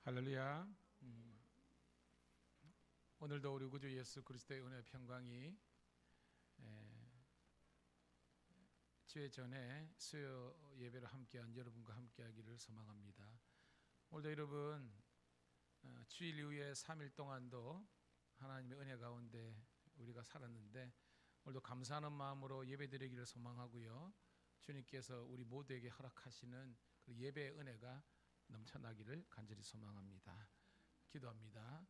할렐루야. 오늘도 우리 구주 예수 그리스도의 은혜 평강이 주의 전에 수요 예배를 함께한 여러분과 함께하기를 소망합니다. 오늘도 여러분 주일 이후에 3일 동안도 하나님의 은혜 가운데 우리가 살았는데 오늘도 감사하는 마음으로 예배드리기를 소망하고요. 주님께서 우리 모두에게 허락하시는 그 예배의 은혜가 넘쳐나기를 간절히 소망합니다. 기도합니다.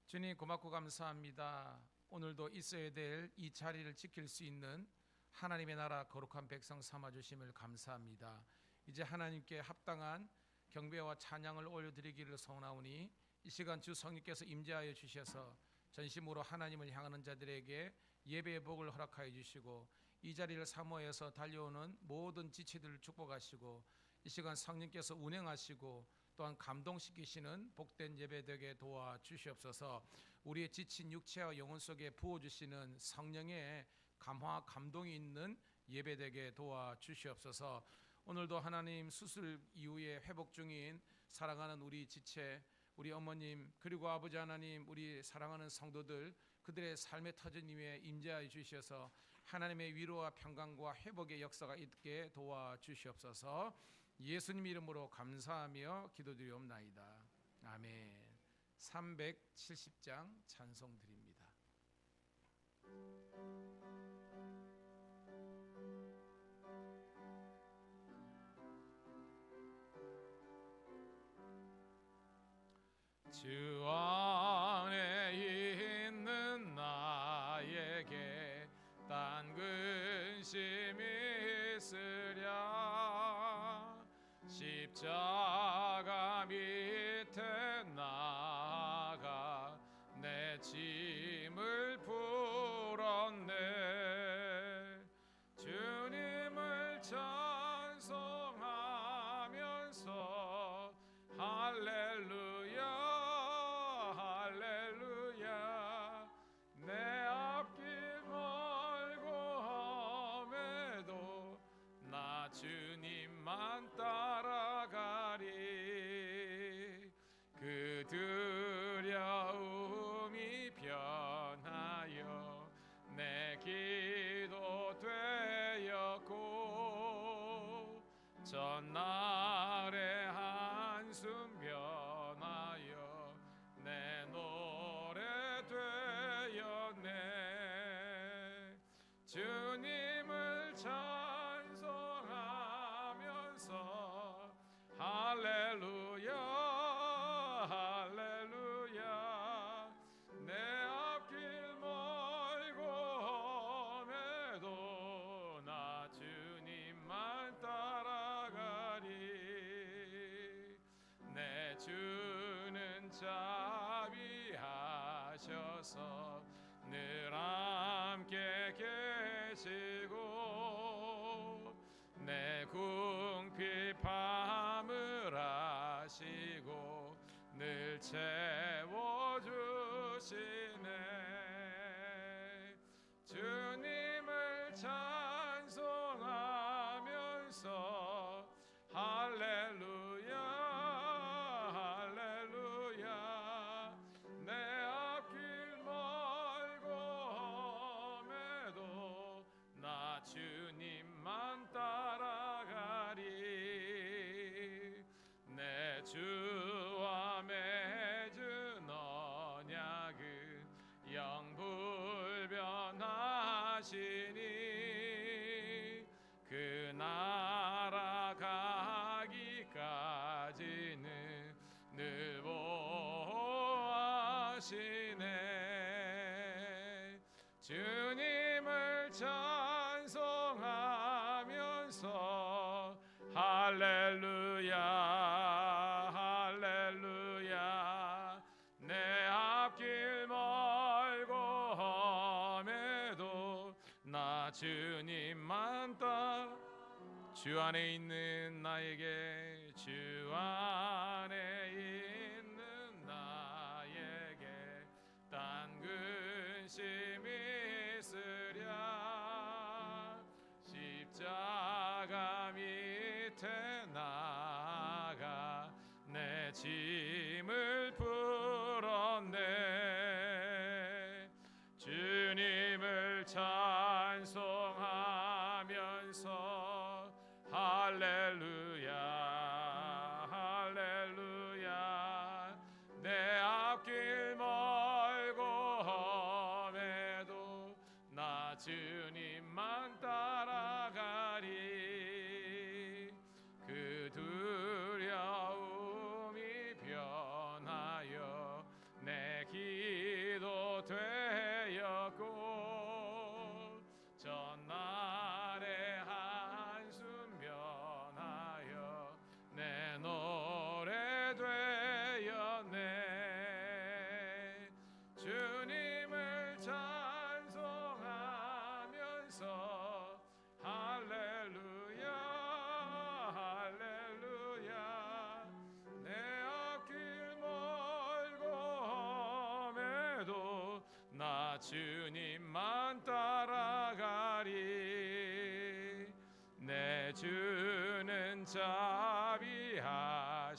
주님 고맙고 감사합니다. 오늘도 있어야 될 이 자리를 지킬 수 있는 하나님의 나라 거룩한 백성 삼아주심을 감사합니다. 이제 하나님께 합당한 경배와 찬양을 올려드리기를 소원하오니 이 시간 주 성령께서 임재하여 주셔서 전심으로 하나님을 향하는 자들에게 예배의 복을 허락하여 주시고 이 자리를 사모해서 달려오는 모든 지체들을 축복하시고 이 시간 성령께서 운행하시고 또한 감동시키시는 복된 예배 되게 도와주시옵소서. 우리의 지친 육체와 영혼 속에 부어주시는 성령의 감화 감동이 있는 예배 되게 도와주시옵소서. 오늘도 하나님 수술 이후에 회복 중인 사랑하는 우리 지체 우리 어머님 그리고 아버지 하나님 우리 사랑하는 성도들 그들의 삶의 터전 위에 임재하여 주셔서 하나님의 위로와 평강과 회복의 역사가 있게 도와주시옵소서. 예수님 이름으로 감사하며 기도드리옵나이다. 아멘. 370장 찬송 드립니다. 주 안에 있는 나에게 딴 근심이 있으랴 십자가 밑에 나가 내 짐을 풀었네. 주님을 찬송하면서 할렐루야 할렐루야 내 앞길 멀고 험해도 나 주님만 따라가리. 그 두려움이 변하여 내 기도 되었고 전날의 한숨 변하여 내 노래 되었네. 주님을 찬송하면서 할렐루야 할렐루야 내 앞길 멀고 험해도 나 주님만 따라가리. 내 주는 자비하셔서 늘 함께 계시고 내 궁핍함을 아시고 늘 채워주시네. 주님을 찬송하면서 할렐루야 할렐루야 내 앞길 멀고 험해도 나 주님만 따라가리. 내 주와 맺은 언약은 영불변하시니 그 나라 가기까지는 늘 보호하시네. 주님을 찬송하면서 할렐루야 할렐루야 내 앞길 멀고 험해도 나 주님만 따라. 주 안에 있는 나에게 주 안에 있는 나에게 딴 근심이 있으랴 십자가 밑에 나가 내 짐을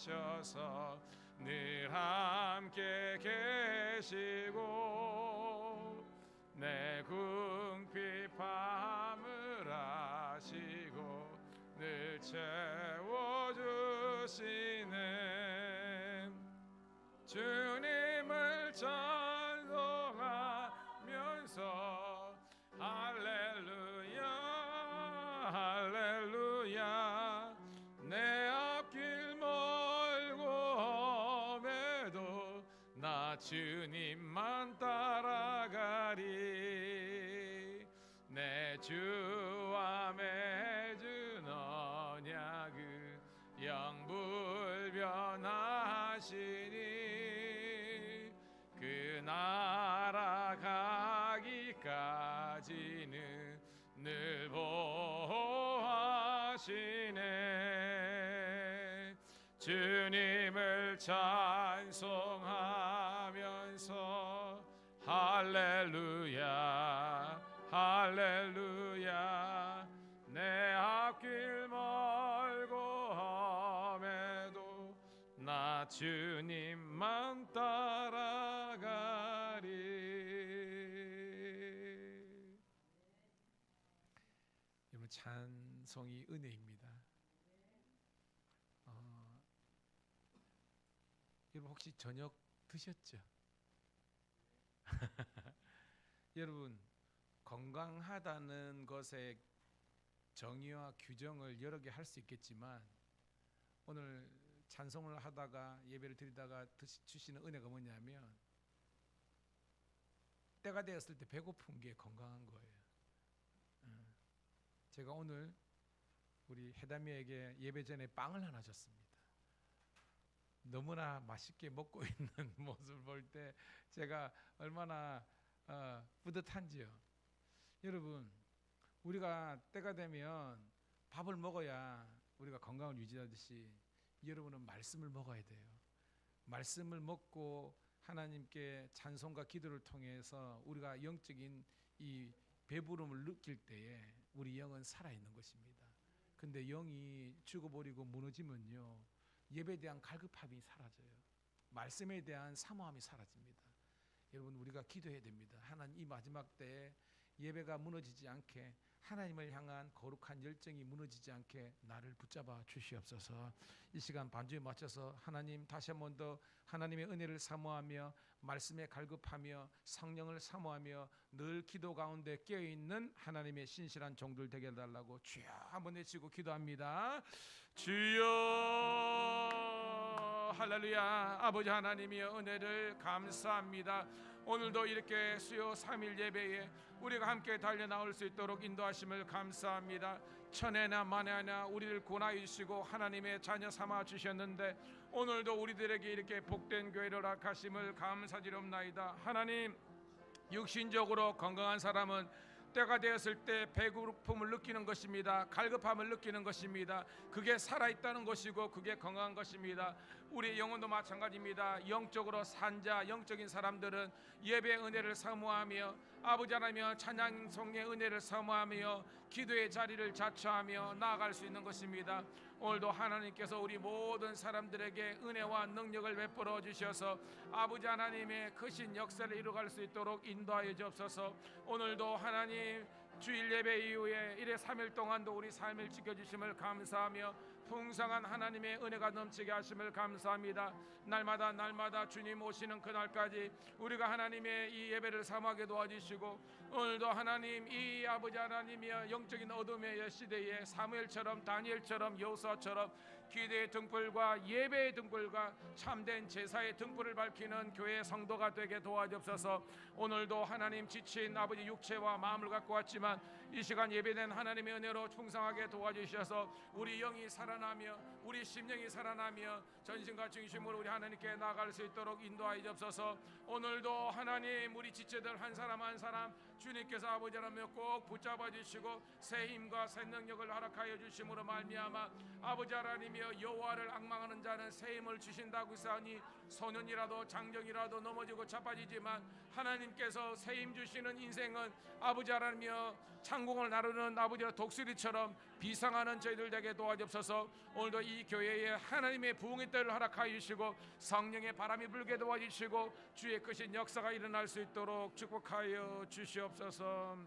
주셔서 늘 함께 계시고 내 궁핍함을 아시고 늘 채워주시는 주님을 찬송하면서 할렐루야 할렐루야 내 앞길 멀고 험해도 나 주님만 따라가리 내 주와 맺은 언약은 영불변하시니 그 나라 가기까지는 늘 보호하시네 주님을 찬송하면서 할렐루야 할렐루야 내 앞길 멀고 험해도 나 주님만 따라가리. 여러분 찬송이 은혜입니다. 여러분 혹시 저녁 드셨죠? 여러분 건강하다는 것의 정의와 규정을 여러 개 할 수 있겠지만 오늘 찬송을 하다가 예배를 드리다가 주시는 은혜가 뭐냐면 때가 되었을 때 배고픈 게 건강한 거예요. 제가 오늘 우리 해담이에게 예배 전에 빵을 하나 줬습니다. 너무나 맛있게 먹고 있는 모습을 볼 때 제가 얼마나 뿌듯한지요. 여러분 우리가 때가 되면 밥을 먹어야 우리가 건강을 유지하듯이 여러분은 말씀을 먹어야 돼요. 말씀을 먹고 하나님께 찬송과 기도를 통해서 우리가 영적인 이 배부름을 느낄 때에 우리 영은 살아있는 것입니다. 근데 영이 죽어버리고 무너지면요 예배에 대한 갈급함이 사라져요. 말씀에 대한 사모함이 사라집니다. 여러분 우리가 기도해야 됩니다. 하나님 이 마지막 때에 예배가 무너지지 않게 하나님을 향한 거룩한 열정이 무너지지 않게 나를 붙잡아 주시옵소서. 이 시간 반주에 맞춰서 하나님 다시 한 번 더 하나님의 은혜를 사모하며 말씀에 갈급하며 성령을 사모하며 늘 기도 가운데 깨어있는 하나님의 신실한 종들 되게 해달라고 주여 한번 외치고 기도합니다. 주여 할렐루야. 아버지 하나님의 은혜를 감사합니다. 오늘도 이렇게 수요 3일 예배에 우리가 함께 달려나올 수 있도록 인도하심을 감사합니다. 천혜나 만혜나 우리를 구원하여 주시고 하나님의 자녀 삼아 주셨는데 오늘도 우리들에게 이렇게 복된 교회를 허락하심을 감사드리옵나이다. 하나님 육신적으로 건강한 사람은 때가 되었을 때 배고픔을 느끼는 것입니다. 갈급함을 느끼는 것입니다. 그게 살아있다는 것이고 그게 건강한 것입니다. 우리 영혼도 마찬가지입니다. 영적으로 산자 영적인 사람들은 예배의 은혜를 사모하며 아버지 하나님 찬양송의 은혜를 사모하며 기도의 자리를 자처하며 나아갈 수 있는 것입니다. 오늘도 하나님께서 우리 모든 사람들에게 은혜와 능력을 베풀어 주셔서 아버지 하나님의 크신 역사를 이루어갈 수 있도록 인도하여 주옵소서. 오늘도 하나님 주일 예배 이후에 1회 3일 동안도 우리 삶을 지켜주심을 감사하며 풍성한 하나님의 은혜가 넘치게 하심을 감사합니다. 날마다 주님 오시는 그날까지 우리가 하나님의 이 예배를 사모하게 도와주시고 오늘도 하나님 이 아버지 하나님의 영적인 어둠의 시대에 사무엘처럼 다니엘처럼 여호수아처럼 기도의 등불과 예배의 등불과 참된 제사의 등불을 밝히는 교회의 성도가 되게 도와주옵소서. 오늘도 하나님 지친 아버지 육체와 마음을 갖고 왔지만 이 시간 예배된 하나님의 은혜로 풍성하게 도와주셔서 우리 영이 살아나며 우리 심령이 살아나며 전신과 중심으로 우리 하나님께 나아갈 수 있도록 인도하여 주옵소서. 오늘도 하나님 우리 지체들 한 사람 한 사람 주님께서 아버지 하나님 꼭 붙잡아 주시고 새 힘과 새 능력을 허락하여 주심으로 말미암아 아버지 하나님이여 여호와를 앙망하는 자는 새 힘을 주신다고 하니 소년이라도 장정이라도 넘어지고 자빠지지만 하나님께서 새 힘 주시는 인생은 아버지 하나님이여 상공을 나르는 아버지의 독수리처럼 비상하는 저희들 되게 도와주옵소서. 오늘도 이 교회에 하나님의 부흥의 때를 허락하여 주시고 성령의 바람이 불게 도와주시고 주의 크신 역사가 일어날 수 있도록 축복하여 주시옵소서.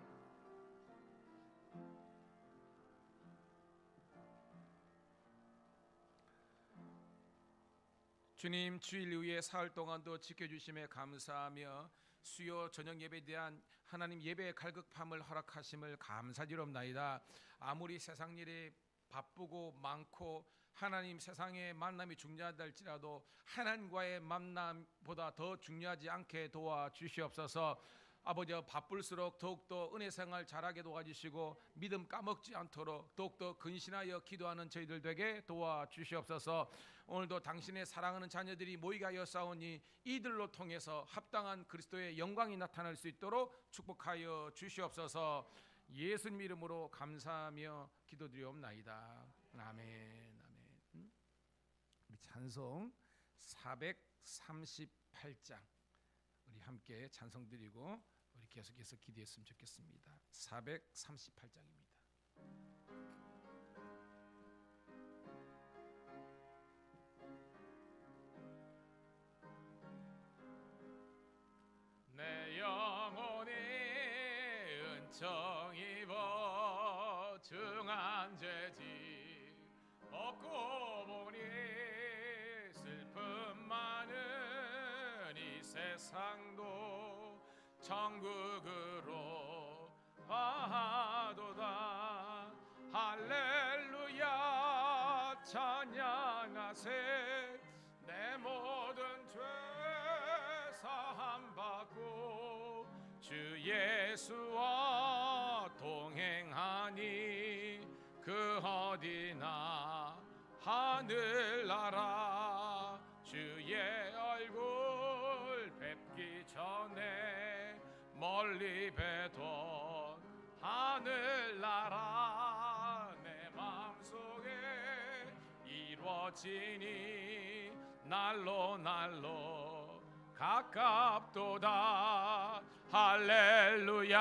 주님, 주일 이후에 사흘 동안도 지켜주심에 감사하며 수요 저녁 예배에 대한 하나님 예배의 갈급함을 허락하심을 감사드리옵나이다. 아무리 세상 일이 바쁘고 많고 하나님 세상의 만남이 중요하다 할지라도 하나님과의 만남보다 더 중요하지 않게 도와주시옵소서. 아버지, 바쁠수록 더욱더 은혜 생활 잘하게 도와주시고 믿음 까먹지 않도록 더욱더 근신하여 기도하는 저희들 되게 도와주시옵소서. 오늘도 당신의 사랑하는 자녀들이 모이게 하여 싸우니 이들로 통해서 합당한 그리스도의 영광이 나타날 수 있도록 축복하여 주시옵소서. 예수님 이름으로 감사하며 기도드리옵나이다. 아멘. 아멘. 우리 찬송 438장 우리 함께 찬송 드리고 우리 계속해서 기도했으면 좋겠습니다. 438장입니다. 내 영혼이 은총 입어 중한 죄지 벗고 보니 슬픔 많은 이 세상도 천국으로 화하도다. 할렐루야 찬양하세. 내 모든 죄 사함 받고 주 예수와 동행하니 그 어디나 하늘나라 주의 얼굴 뵙기 전에 멀리 뵈던 하늘나라 내 마음속에 이루어지니 날로 가깝도다. 할렐루야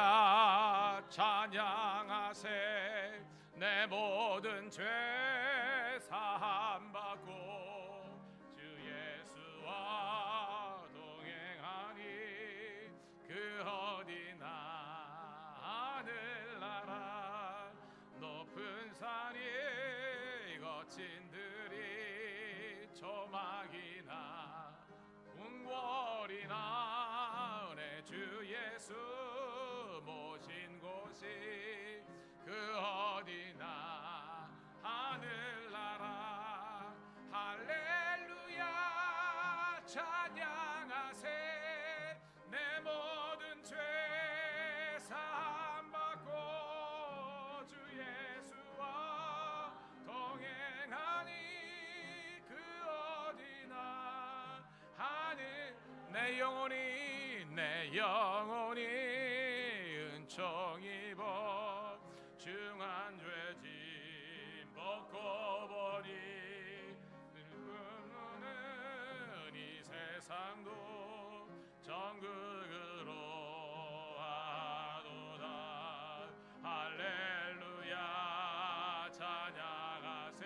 찬양하세. 내 모든 죄 사함 받고 주 예수와 동행하니 그 어디나 하늘나라 높은 산이 거친 들이 조막이나 궁궐이나 내 주 예수 모신 곳이 그 어디나 하늘나라. 할렐루야 찬양하세. 내 모든 죄 사함 받고 주 예수와 동행하니 그 어디나 하늘. 내 영혼이 은총 입어 중한 죄짐 벗고 보니 늙는 이 세상도 정극으로 하도다. 할렐루야 찬양하세.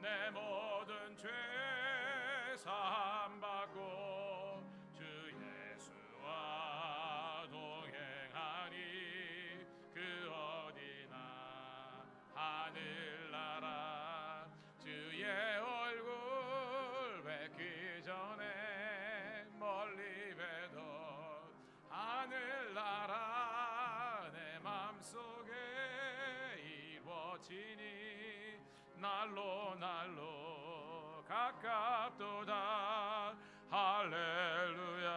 내 모든 죄 사함 받고 주 예수와 동행하니 그 어디나 하늘나라 주의 얼굴 뵙기 전에 멀리 뵈던 하늘나라 내 맘속에 이루어지니 날로 가깝도다. 할렐루야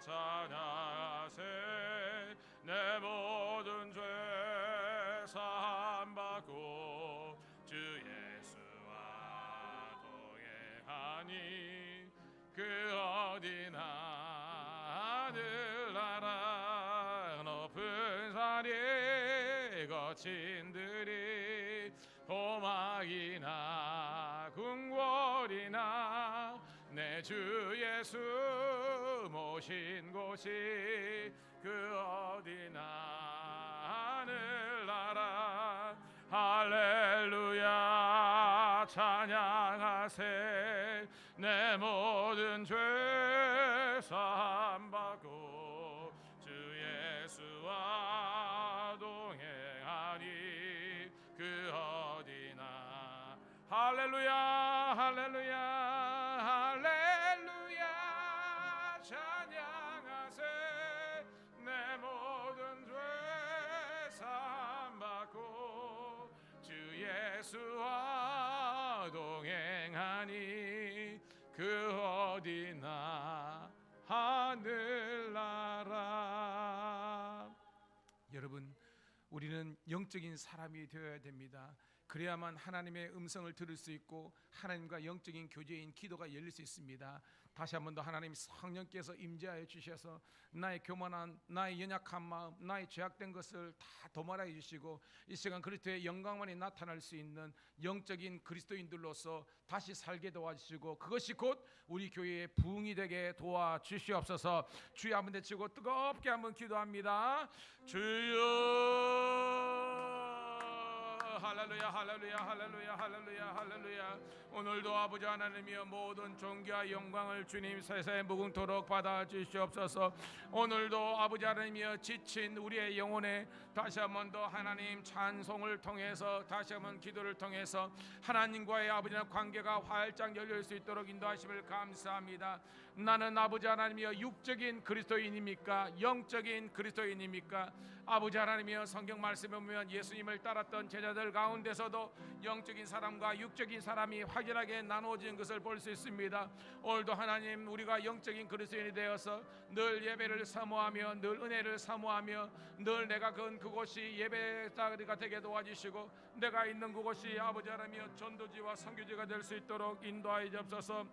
찬양하세. 내 모든 죄 사함 받고 주 예수와 동행하니 그 어디나 하늘나라 높은 산이 거친 들이 고막이나 궁궐이나 내 주 예수 모신 곳이 그 어디나 하늘나라 할렐루야 찬양하세 내 모든 죄 사함받고 주 예수와 동행하니 그 어디나 할렐루야 할렐루야 할렐루야 찬양하세 내 모든 죄 사함받고 주 예수와 동행하니 그 어디나 하늘나라. 여러분, 우리는 영적인 사람이 되어야 됩니다. 그래야만 하나님의 음성을 들을 수 있고 하나님과 영적인 교제인 기도가 열릴 수 있습니다. 다시 한 번 더 하나님 성령께서 임재하여 주셔서 나의 교만한, 나의 연약한 마음, 나의 죄악된 것을 다 도말하여 주시고 이 시간 그리스도의 영광만이 나타날 수 있는 영적인 그리스도인들로서 다시 살게 도와주시고 그것이 곧 우리 교회의 부흥이 되게 도와주시옵소서. 주여 한번 외치고 뜨겁게 한번 기도합니다. 주여 할렐루야 할렐루야 할렐루야 할렐루야 할렐루야. 오늘도 아버지 하나님이여 모든 존귀와 영광을 주님 세세에 무궁토록 받아 주시옵소서. 오늘도 아버지 하나님이여 지친 우리의 영혼에 다시 한번 더 하나님 찬송을 통해서 다시 한번 기도를 통해서 하나님과의 아버지의 관계가 활짝 열릴 수 있도록 인도하심을 감사합니다. 나는 아버지 하나님이여 육적인 그리스도인입니까? 영적인 그리스도인입니까? 아버지 하나님이여 성경 말씀에 보면 예수님을 따랐던 제자들 가운데서도 영적인 사람과 육적인 사람이 확연하게 나누어진 것을 볼 수 있습니다. 오늘도 하나님 우리가 영적인 그리스도인이 되어서 늘 예배를 사모하며 늘 은혜를 사모하며 늘 내가 건 그곳이 예배자리가 되게 도와주시고 내가 있는 그곳이 아버지 하나님이여 전도지와 선교지가 될 수 있도록 인도하여 주옵소서.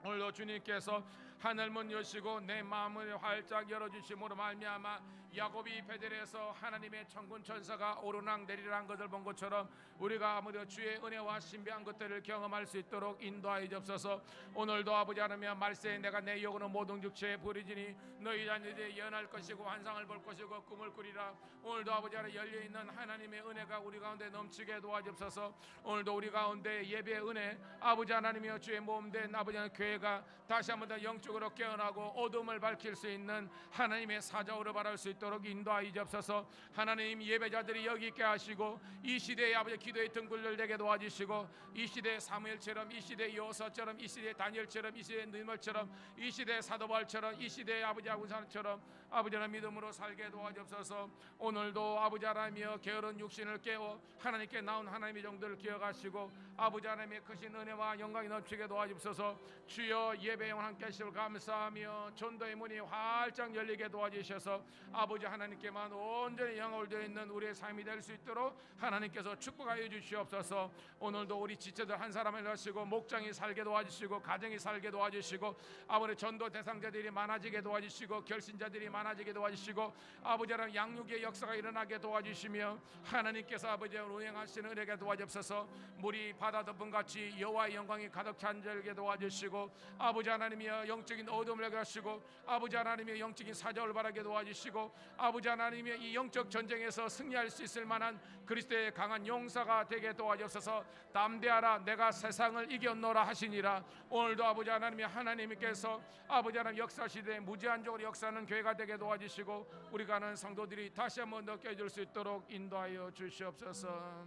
오늘도 주님께서 하늘문 여시고 내 마음을 활짝 열어주심으로 말미암아 야곱이 베델에서 하나님의 천군 천사가 오르락 내리락 것을 본 것처럼 우리가 아무리 주의 은혜와 신비한 것들을 경험할 수 있도록 인도하여 주옵소서. 오늘도 아버지 하나님 말세에 내가 내 영혼은 모든 육체에 부리지니 너희 자녀들이 예언할 것이고 환상을 볼 것이고 꿈을 꾸리라. 오늘도 아버지 하나님 열려있는 하나님의 은혜가 우리 가운데 넘치게 도와주옵소서. 오늘도 우리 가운데 예배의 은혜 아버지 하나님이여 주의 몸된 아버지 하나님 교회가 다시 한번 더 영적으로 깨어나고 어둠을 밝힐 수 있는 하나님의 사자우로 바랄 수 있도록 인도하여 주옵소서. 하나님 예배자들이 여기 있게 하시고 이 시대의 아버지 기도의 등불을 내게 도와주시고 이 시대의 사무엘처럼 이 시대의 여호수아처럼 이 시대의 다니엘처럼 이 시대의 느헤미야처럼 이 시대의 사도 바울처럼 이 시대의 아버지 아군사처럼 아버지 하나님 믿음으로 살게 도와주옵소서. 오늘도 아버지 하나님이여 게으른 육신을 깨워 하나님께 나온 하나님의 종들을 기억하시고 아버지 하나님의 크신 은혜와 영광이 넘치게 도와주옵소서. 주여 예배 영혼 함께 하시고 감사하며 전도의 문이 활짝 열리게 도와주셔서 아버지 하나님께만 온전히 영광을 드려 있는 우리의 삶이 될 수 있도록 하나님께서 축복하여 주시옵소서. 오늘도 우리 지체들 한 사람을 하시고 목장이 살게 도와주시고 가정이 살게 도와주시고 아버지 전도 대상자들이 많아지게 도와주시고 결신자들이 많아지게 도와주시고 아버지 하나님 양육의 역사가 일어나게 도와주시며 하나님께서 아버지 운행하시는 은혜가 도와주옵소서. 물이 바다 덮은 같이 여호와의 영광이 가득 찬절게 도와주시고 아버지 하나님이여 영적인 어둠을 가시고 아버지 하나님의 영적인 사자를 바라게 도와주시고 아버지 하나님의 이 영적 전쟁에서 승리할 수 있을 만한 그리스도의 강한 용사가 되게 도와주옵소서. 담대하라 내가 세상을 이겼노라 하시니라. 오늘도 아버지 하나님께서 아버지 하나님 역사시대에 무제한적으로 역사하는 교회가 되게 도와주시고 우리 가는 성도들이 다시 한번 더 깨질 수 있도록 인도하여 주시옵소서.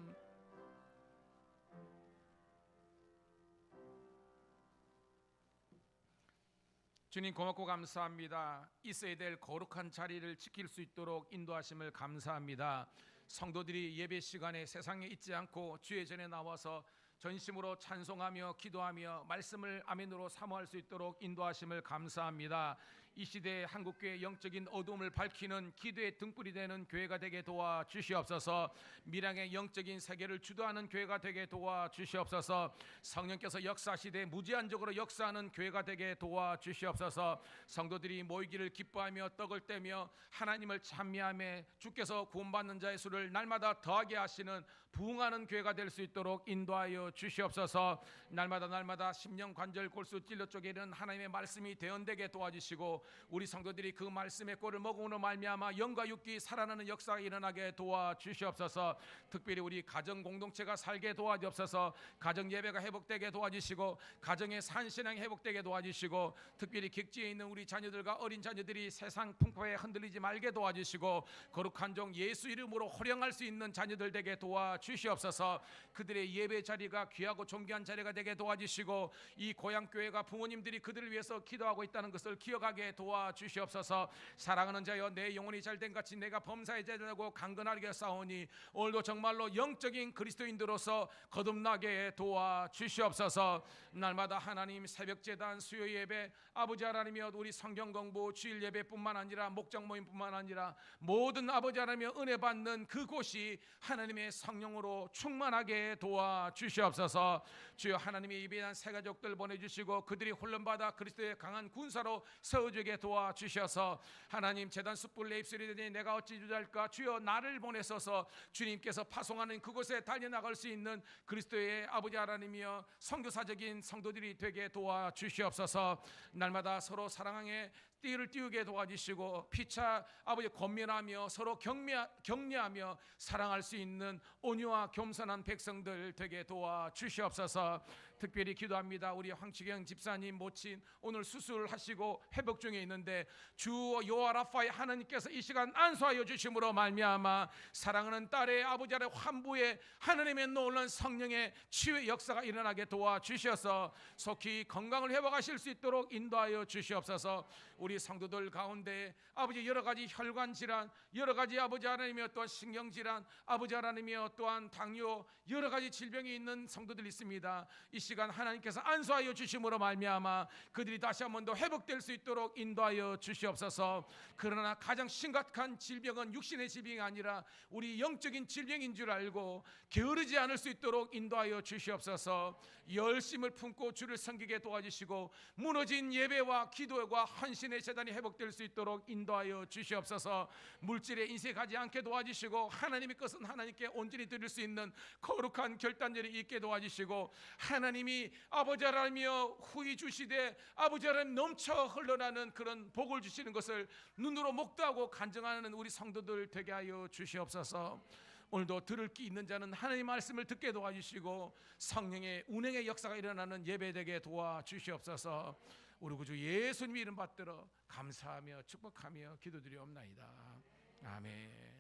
주님 고맙고 감사합니다. 있어야 될 거룩한 자리를 지킬 수 있도록 인도하심을 감사합니다. 성도들이 예배 시간에 세상에 있지 않고 주의 전에 나와서 전심으로 찬송하며 기도하며 말씀을 아멘으로 사모할 수 있도록 인도하심을 감사합니다. 이 시대의 한국교회의 영적인 어둠을 밝히는 기도의 등불이 되는 교회가 되게 도와주시옵소서. 밀양의 영적인 세계를 주도하는 교회가 되게 도와주시옵소서. 성령께서 역사시대에 무제한적으로 역사하는 교회가 되게 도와주시옵소서. 성도들이 모이기를 기뻐하며 떡을 떼며 하나님을 찬미하며 주께서 구원받는 자의 수를 날마다 더하게 하시는 부흥하는 교회가 될 수 있도록 인도하여 주시옵소서. 날마다 심령 관절 골수 찔러 쪼개는 하나님의 말씀이 대언되게 도와주시고 우리 성도들이 그 말씀의 꼴을 먹음으로 말미암아 영과 육기 살아나는 역사가 일어나게 도와주시옵소서. 특별히 우리 가정 공동체가 살게 도와주옵소서. 가정 예배가 회복되게 도와주시고 가정의 산신앙이 회복되게 도와주시고 특별히 객지에 있는 우리 자녀들과 어린 자녀들이 세상 풍파에 흔들리지 말게 도와주시고 거룩한 종 예수 이름으로 호령할 수 있는 자녀들 되게 도와주시옵소서. 그들의 예배 자리가 귀하고 존귀한 자리가 되게 도와주시고 이 고향교회가 부모님들이 그들을 위해서 기도하고 있다는 것을 기억하게 도와주시옵소서. 사랑하는 자여, 내 영혼이 잘된 같이 내가 범사에 제대하고 강건하게 싸우니 오늘도 정말로 영적인 그리스도인들로서 거듭나게 도와주시옵소서. 날마다 하나님 새벽 제단 수요 예배 아버지 하나님이여 우리 성경 공부 주일 예배뿐만 아니라 목장 모임뿐만 아니라 모든 아버지 하나님이여 은혜 받는 그곳이 하나님의 성령으로 충만하게 도와주시옵소서. 주여 하나님의 예배한 새 가족들 보내주시고 그들이 훈련받아 그리스도의 강한 군사로 세워주게 도와주셔서 하나님 제단 숯불 내 입술이 되니 내가 어찌 주저할까. 주여 나를 보내소서. 주님께서 파송하는 그곳에 달려나갈 수 있는 그리스도의 아버지 하나님이여 선교사적인 성도들이 되게 도와주시옵소서. 날마다 서로 사랑하게 띠를 띄우게 도와주시고 피차 아버지 권면하며 서로 격려하며 사랑할 수 있는 온유와 겸손한 백성들 되게 도와주시옵소서. 특별히 기도합니다. 우리 황치경 집사님 모친 오늘 수술하시고 회복 중에 있는데 주 여호와 라파의 하나님께서 이 시간 안수하여 주심으로 말미암아 사랑하는 딸의 아버지 아래 환부에 하나님의 놀라운 성령의 치유의 역사가 일어나게 도와주셔서 속히 건강을 회복하실 수 있도록 인도하여 주시옵소서. 우리 성도들 가운데 아버지 여러 가지 혈관 질환, 여러 가지 아버지 하나님의 또한 신경 질환, 아버지 하나님의 또한 당뇨, 여러 가지 질병이 있는 성도들이 있습니다. 이 시간 하나님께서 안수하여 주심으로 말미암아 그들이 다시 한 번 더 회복될 수 있도록 인도하여 주시옵소서. 그러나 가장 심각한 질병은 육신의 질병이 아니라 우리 영적인 질병인 줄 알고 게으르지 않을 수 있도록 인도하여 주시옵소서. 열심을 품고 주를 섬기게 도와주시고 무너진 예배와 기도와 헌신의 재단이 회복될 수 있도록 인도하여 주시옵소서. 물질에 인색하지 않게 도와주시고 하나님의 것은 하나님께 온전히 드릴 수 있는 거룩한 결단들이 있게 도와주시고 하나님이 아버지 하나님이여 후히 주시되 아버지 하나님 넘쳐 흘러나는 그런 복을 주시는 것을 눈으로 목도하고 간증하는 우리 성도들 되게 하여 주시옵소서. 오늘도 들을 귀 있는 자는 하나님의 말씀을 듣게 도와주시고 성령의 운행의 역사가 일어나는 예배되게 도와주시옵소서. 우리 구주 예수님 이름 받들어 감사하며 축복하며 기도드리옵나이다. 아멘.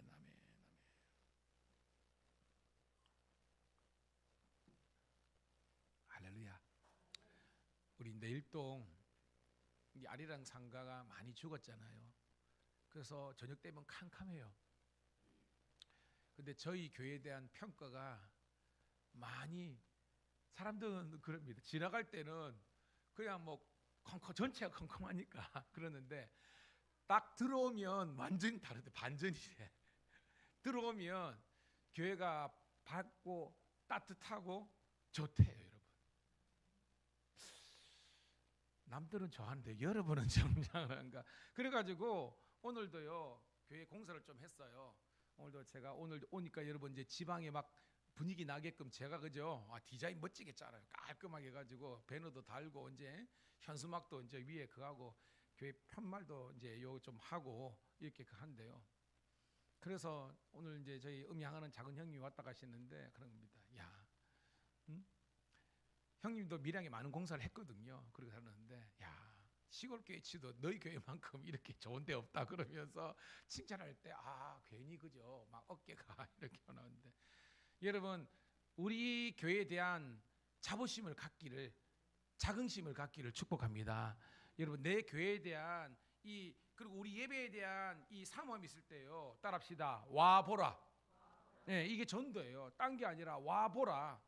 할렐루야. 우리 내일동 이 아리랑 상가가 많이 죽었잖아요. 그래서 저녁 되면 캄캄해요. 근데 저희 교회에 대한 평가가 많이 사람들은 그럽니다. 지나갈 때는 그냥 뭐 전체가 컴컴하니까 그러는데 딱 들어오면 완전히 다르대. 반전이래. 들어오면 교회가 밝고 따뜻하고 좋대요. 여러분 남들은 좋아하는데 여러분은 정상한가. 그래가지고 오늘도요 교회 공사를 좀 했어요. 오늘도 제가 오늘 오니까 여러분 이제 지방에 막 분위기 나게끔 제가 그죠? 디자인 멋지게 짜라요. 깔끔하게 해가지고 배너도 달고 이제 현수막도 이제 위에 그하고 교회 편말도 이제 요 좀 하고 이렇게 한대요. 그래서 오늘 이제 저희 음향하는 작은 형님이 왔다 가시는데 그런 겁니다. 야, 형님도 밀양에 많은 공사를 했거든요. 그러고 하는데 야. 시골 교회 치도 너희 교회만큼 이렇게 좋은 데 없다 그러면서 칭찬할 때 괜히 그죠 막 어깨가 이렇게 나오는데 여러분 우리 교회에 대한 자부심을 갖기를 자긍심을 갖기를 축복합니다. 여러분 내 교회에 대한 그리고 우리 예배에 대한 이 사모함이 있을 때요 따라합시다. 와 보라. 네, 이게 전도예요. 딴 게 아니라 와 보라.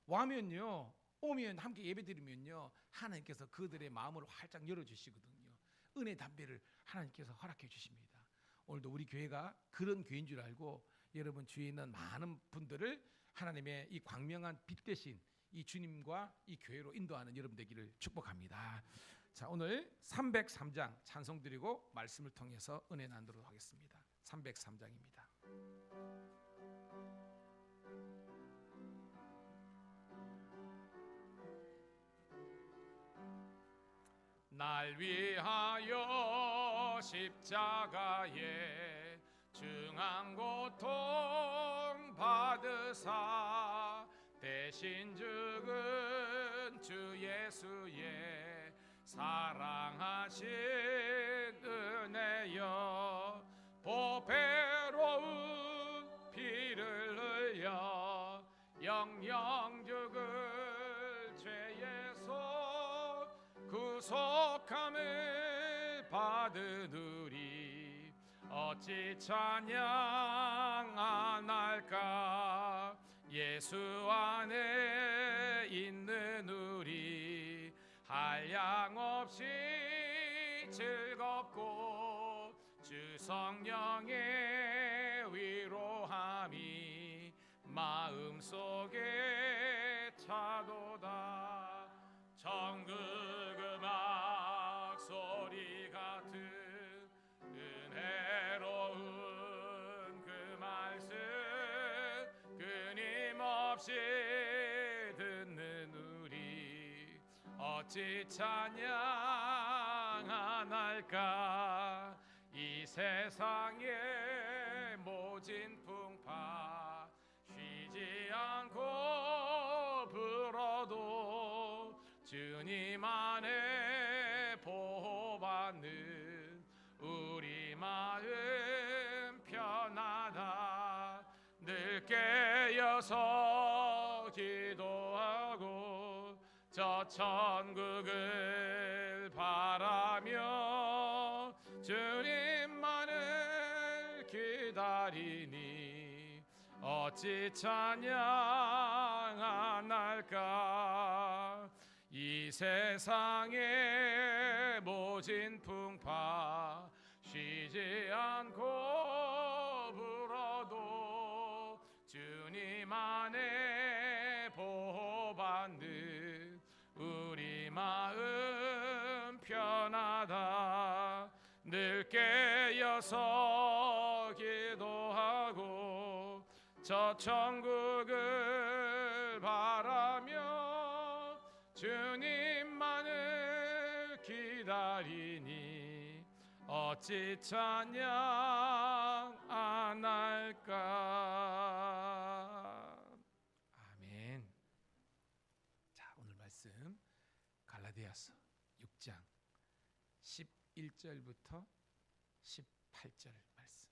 와면요 오면 함께 예배드리면요 하나님께서 그들의 마음을 활짝 열어주시거든요. 은혜 담배를 하나님께서 허락해 주십니다. 오늘도 우리 교회가 그런 교회인 줄 알고 여러분 주위에 있는 많은 분들을 하나님의 이 광명한 빛 대신 이 주님과 이 교회로 인도하는 여러분 되기를 축복합니다. 자, 오늘 303장 찬송 드리고 말씀을 통해서 은혜 나누도록 하겠습니다. 303장입니다. 날 위하여 십자가에 중한 고통 받으사 대신 죽은 주 예수의 사랑하신 은혜여 보배로운 피를 흘려 영영 죽을 죄의 손 구속함을 받으리니 어찌 찬양 안 할까 예수 안에 있는 우리 한량없이 즐겁고 주 성령의 위로함이 마음속에 차도다 천국 음악 소리 같은 은혜로운 그 말씀 끊임없이 듣는 우리 어찌 찬양 안 할까 이 세상의 모진 풍파 쉬지 않고 불어도 주님 안에 보호받는 우리 마음 편하다 늘 깨어서 기도하고 저 천국을 바라며 주님만을 기다리니 어찌 찬양 안 할까 이 세상의 모진 풍파 쉬지 않고 불어도 주님 안에 보호받는 우리 마음 편하다 늘 깨어서 기도하고 저 천국을 바라며 주님만을 기다리니 어찌 찬양 안 할까 아멘. 자, 오늘 말씀 갈라디아서 6장 11절부터 18절 말씀.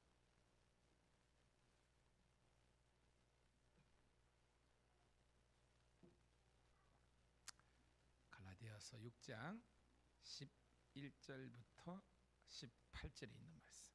갈라디아서 6장 11절부터 18절에 있는 말씀.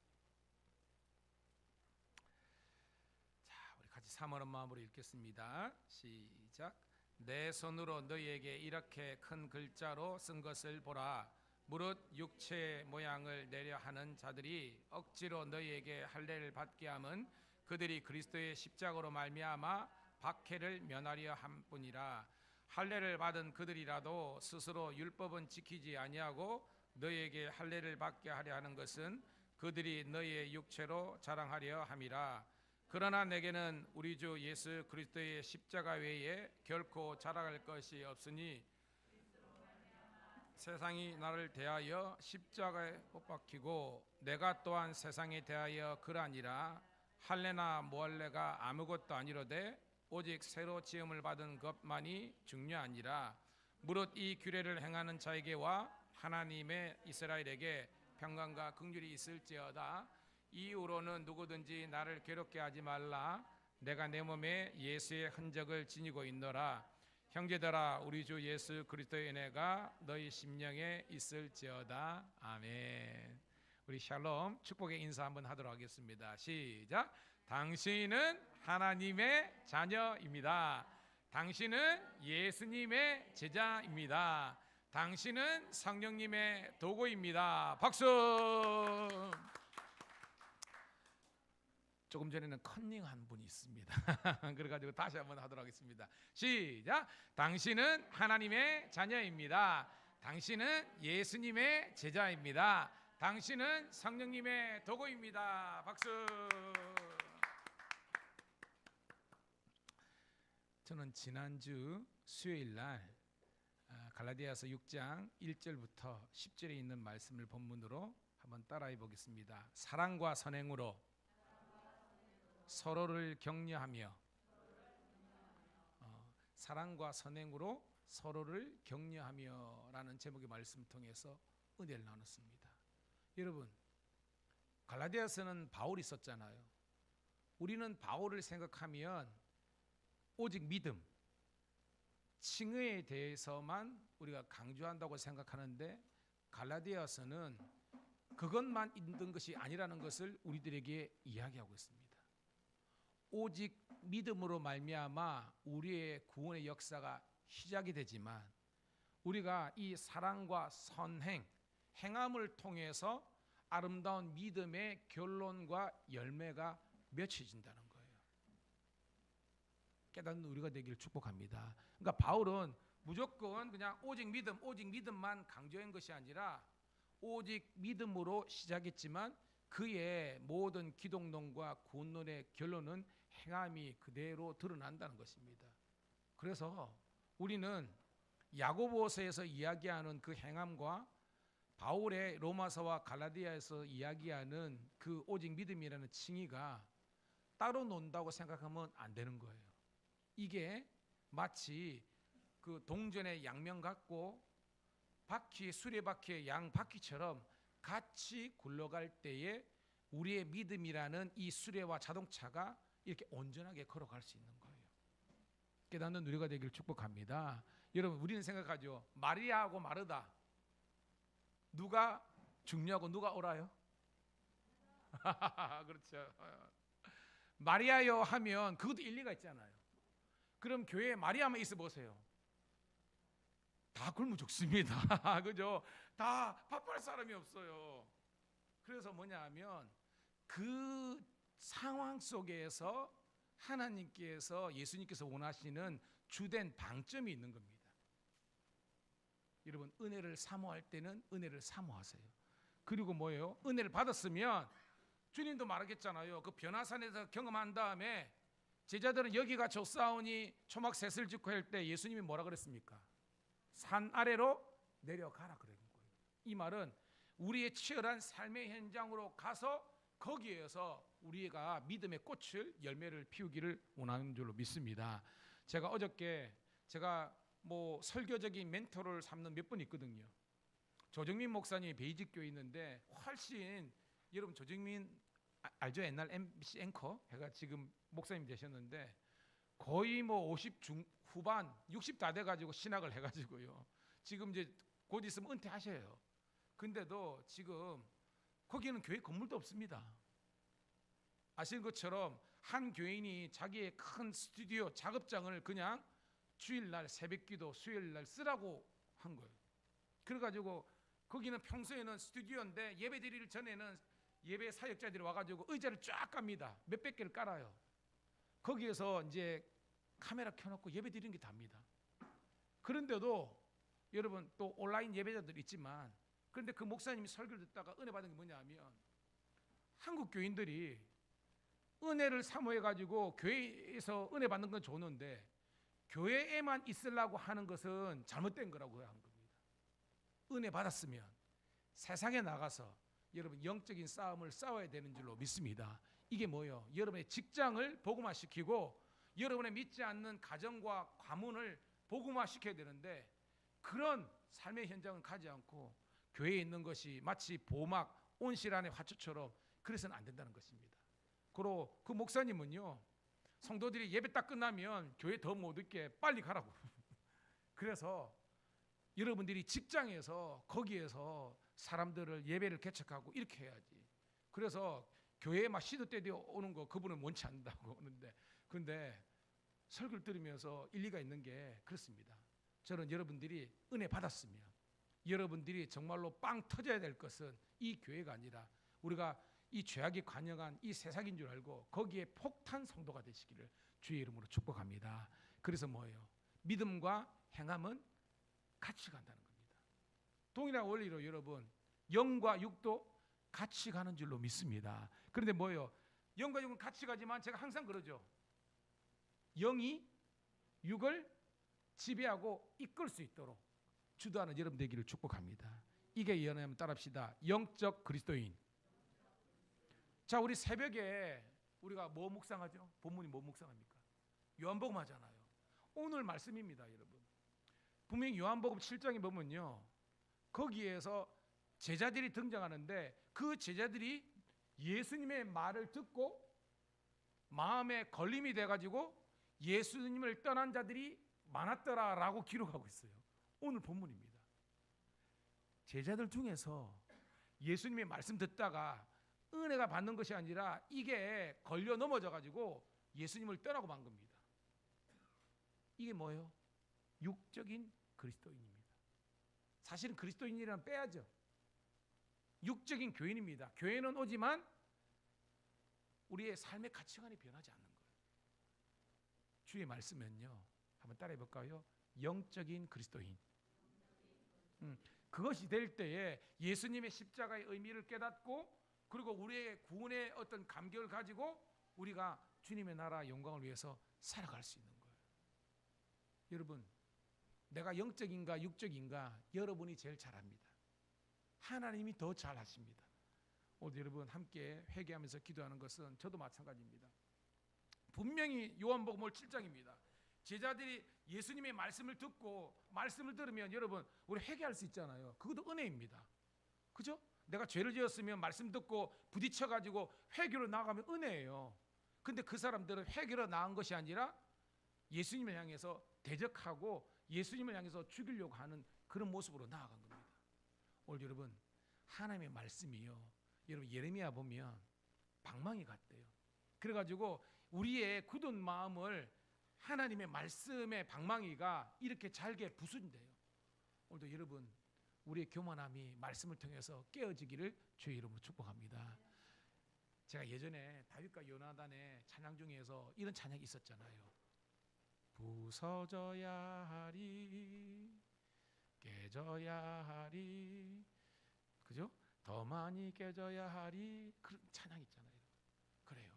자, 우리 같이 사모하는 마음으로 읽겠습니다. 시작. 내 손으로 너희에게 이렇게 큰 글자로 쓴 것을 보라. 무릇 육체의 모양을 내려 하는 자들이 억지로 너희에게 할례를 받게 함은 그들이 그리스도의 십자가로 말미암아 박해를 면하려 함뿐이라. 할례를 받은 그들이라도 스스로 율법은 지키지 아니하고 너희에게 할례를 받게 하려 하는 것은 그들이 너희의 육체로 자랑하려 함이라. 그러나 내게는 우리 주 예수 그리스도의 십자가 외에 결코 자랑할 것이 없으니 세상이 나를 대하여 십자가에 못 박히고 내가 또한 세상에 대하여 그러하니라. 할례나 무할례가 아무것도 아니로되 오직 새로 지음을 받은 것만이 중요하니라. 무릇 이 규례를 행하는 자에게와 하나님의 이스라엘에게 평강과 긍휼이 있을지어다. 이후로는 누구든지 나를 괴롭게 하지 말라. 내가 내 몸에 예수의 흔적을 지니고 있노라. 형제들아, 우리 주 예수 그리스도의 은혜가 너희 심령에 있을지어다. 아멘. 우리 샬롬 축복의 인사 한번 하도록 하겠습니다. 시작. 당신은 하나님의 자녀입니다. 당신은 예수님의 제자입니다. 당신은 성령님의 도구입니다. 박수. 조금 전에는 컨닝한 분이 있습니다. 그래가지고 다시 한번 하도록 하겠습니다. 시작. 당신은 하나님의 자녀입니다. 당신은 예수님의 제자입니다. 당신은 성령님의 도구입니다. 박수. 저는 지난주 수요일 날 갈라디아서 6장 1절부터 10절에 있는 말씀을 본문으로 한번 따라해 보겠습니다. 사랑과 선행으로 서로를 격려하며, 사랑과 선행으로 서로를 격려하며라는 제목의 말씀을 통해서 은혜를 나눴습니다. 여러분, 갈라디아서는 바울이 썼잖아요. 우리는 바울을 생각하면 오직 믿음, 칭의에 대해서만 우리가 강조한다고 생각하는데, 갈라디아서는 그것만 있는 것이 아니라는 것을 우리들에게 이야기하고 있습니다. 오직 믿음으로 말미암아 우리의 구원의 역사가 시작이 되지만, 우리가 이 사랑과 선행, 행함을 통해서 아름다운 믿음의 결론과 열매가 맺혀진다는 거예요. 깨닫는 우리가 되기를 축복합니다. 그러니까 바울은 무조건 그냥 오직 믿음, 오직 믿음만 강조한 것이 아니라 오직 믿음으로 시작했지만 그의 모든 기독론과 구원론의 결론은 행함이 그대로 드러난다는 것입니다. 그래서 우리는 야고보서에서 이야기하는 그 행함과 바울의 로마서와 갈라디아에서 이야기하는 그 오직 믿음이라는 칭의가 따로 논다고 생각하면 안 되는 거예요. 이게 마치 그 동전의 양면 같고 바퀴, 수레바퀴의 양 바퀴처럼 같이 굴러갈 때에 우리의 믿음이라는 이 수레와 자동차가 이렇게 온전하게 걸어갈 수 있는 거예요. 깨닫는 누리가 되길 축복합니다. 여러분, 우리는 생각하죠. 마리아하고 마르다, 누가 중요하고 누가 옳아요? 그렇죠. 마리아요 하면 그것도 일리가 있잖아요. 그럼 교회에 마리아만 있어 보세요. 다 굶어 죽습니다. 그죠? 다 밥할 사람이 없어요. 그래서 뭐냐 하면 그 상황 속에서 하나님께서, 예수님께서 원하시는 주된 방점이 있는 겁니다. 여러분, 은혜를 사모할 때는 은혜를 사모하세요. 그리고 뭐예요? 은혜를 받았으면 주님도 말하겠잖아요. 그 변화산에서 경험한 다음에 제자들은 여기가 좋사오니 초막셋을 짓고 할 때 예수님이 뭐라 그랬습니까? 산 아래로 내려가라 그런 거예요. 이 말은 우리의 치열한 삶의 현장으로 가서 거기에서 우리가 믿음의 꽃을, 열매를 피우기를 원하는 줄로 믿습니다. 제가 어저께 뭐 설교적인 멘토를 삼는 몇 분 있거든요. 조정민 목사님이 베이직 교회 있는데 훨씬, 여러분 조정민 알죠? 옛날 MBC 앵커 해가 지금 목사님 되셨는데 거의 뭐 50 중후반 60 다 돼가지고 신학을 해가지고요. 지금 이제 곧 있으면 은퇴하셔요. 근데도 지금 거기는 교회 건물도 없습니다. 아시는 것처럼 한 교인이 자기의 큰 스튜디오 작업장을 그냥 주일날 새벽기도 수요일날 쓰라고 한 거예요. 그래가지고 거기는 평소에는 스튜디오인데 예배 드리기 전에는 예배 사역자들이 와가지고 의자를 쫙 깝니다. 몇백 개를 깔아요. 거기에서 이제 카메라 켜놓고 예배 드리는 게 답니다. 그런데도 여러분 또 온라인 예배자들 있지만, 그런데 그 목사님이 설교를 듣다가 은혜 받은 게 뭐냐 하면 한국 교인들이 은혜를 사모해가지고 교회에서 은혜 받는 건 좋은데 교회에만 있으려고 하는 것은 잘못된 거라고 한 겁니다. 은혜 받았으면 세상에 나가서 여러분 영적인 싸움을 싸워야 되는 줄로 믿습니다. 이게 뭐예요? 여러분의 직장을 복음화시키고 여러분의 믿지 않는 가정과 가문을 복음화시켜야 되는데, 그런 삶의 현장은 가지 않고 교회에 있는 것이 마치 보막 온실 안의 화초처럼 그래서는 안 된다는 것입니다. 그리고 그 목사님은요, 성도들이 예배 딱 끝나면 교회 더 못 있게 빨리 가라고. 그래서 여러분들이 직장에서 거기에서 사람들을 예배를 개척하고 이렇게 해야지. 그래서 교회에 막 시도 때 오는 거 그분은 원치 않는다고 하는데, 근데 설교를 들으면서 일리가 있는 게 그렇습니다. 저는 여러분들이 은혜 받았으면 여러분들이 정말로 빵 터져야 될 것은 이 교회가 아니라 우리가 이 죄악이 관영한 이 세상인 줄 알고 거기에 폭탄 성도가 되시기를 주의 이름으로 축복합니다. 그래서 뭐예요? 믿음과 행함은 같이 간다는 겁니다. 동일한 원리로 여러분 영과 육도 같이 가는 줄로 믿습니다. 그런데 뭐예요? 영과 육은 같이 가지만 제가 항상 그러죠. 영이 육을 지배하고 이끌 수 있도록 주도하는 여러분 되기를 축복합니다. 이게 연하면 따라합시다. 영적 그리스도인. 자, 우리 새벽에 우리가 뭐 묵상하죠? 본문이 뭐 묵상합니까? 요한복음 하잖아요. 오늘 말씀입니다, 여러분. 분명히 요한복음 7장에 보면요, 거기에서 제자들이 등장하는데 그 제자들이 예수님의 말을 듣고 마음에 걸림이 돼가지고 예수님을 떠난 자들이 많았더라라고 기록하고 있어요. 오늘 본문입니다. 제자들 중에서 예수님의 말씀 듣다가 은혜가 받는 것이 아니라 이게 걸려 넘어져가지고 예수님을 떠나고 만 겁니다. 이게 뭐예요? 육적인 그리스도인입니다. 사실은 그리스도인이라는 빼야죠. 육적인 교인입니다. 교회는 오지만 우리의 삶의 가치관이 변하지 않는 거예요. 주의 말씀은요, 한번 따라해 볼까요? 영적인 그리스도인. 그것이 될 때에 예수님의 십자가의 의미를 깨닫고 그리고 우리의 구원의 어떤 감격을 가지고 우리가 주님의 나라 영광을 위해서 살아갈 수 있는 거예요. 여러분, 내가 영적인가 육적인가 여러분이 제일 잘합니다. 하나님이 더 잘하십니다. 오늘 여러분 함께 회개하면서 기도하는 것은 저도 마찬가지입니다. 분명히 요한복음 7장입니다. 제자들이 예수님의 말씀을 듣고 말씀을 들으면 여러분 우리 회개할 수 있잖아요. 그것도 은혜입니다. 그죠? 내가 죄를 지었으면 말씀 듣고 부딪혀가지고 회개로 나아가면 은혜예요. 근데 그 사람들은 회개로 나은 것이 아니라 예수님을 향해서 대적하고 예수님을 향해서 죽이려고 하는 그런 모습으로 나아간 겁니다. 오늘 여러분 하나님의 말씀이요, 여러분 예레미야 보면 방망이 같대요. 그래가지고 우리의 굳은 마음을 하나님의 말씀의 방망이가 이렇게 잘게 부순대요. 오늘도 여러분 우리의 교만함이 말씀을 통해서 깨어지기를 주의 이름으로 축복합니다. 제가 예전에 다윗과 요나단의 찬양 중에서 이런 찬양이 있었잖아요. 부서져야 하리 깨져야 하리, 그죠? 더 많이 깨져야 하리, 그런 찬양 있잖아요. 그래요.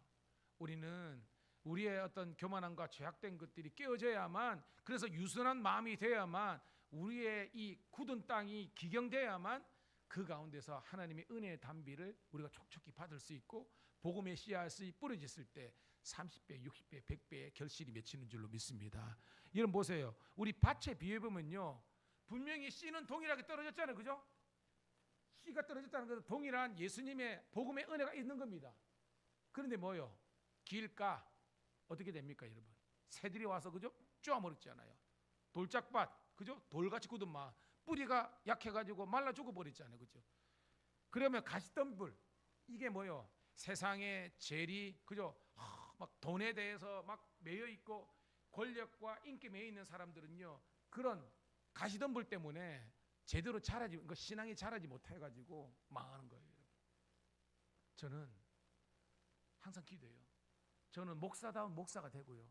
우리는 우리의 어떤 교만함과 죄악된 것들이 깨어져야만, 그래서 유순한 마음이 되어야만, 우리의 이 굳은 땅이 기경되어야만 그 가운데서 하나님의 은혜의 단비를 우리가 촉촉히 받을 수 있고 복음의 씨앗이 뿌려졌을 때 30배, 60배, 100배의 결실이 맺히는 줄로 믿습니다. 여러분 보세요. 우리 밭에 비해보면요, 분명히 씨는 동일하게 떨어졌잖아요. 그죠? 씨가 떨어졌다는 것은 동일한 예수님의 복음의 은혜가 있는 겁니다. 그런데 뭐요? 길가 어떻게 됩니까, 여러분? 새들이 와서 그죠? 쪼아먹었잖아요. 돌짝밭, 그죠? 돌같이 굳은 막 뿌리가 약해가지고 말라 죽어버렸잖아요. 그죠? 그러면 가시덤불, 이게 뭐요? 세상의 재리, 그죠? 막 돈에 대해서 막 매여 있고 권력과 인기 매여 있는 사람들은요, 그런 가시덤불 때문에 제대로 자라지, 그러니까 신앙이 자라지 못해가지고 망하는 거예요. 저는 항상 기도해요. 저는 목사다운 목사가 되고요,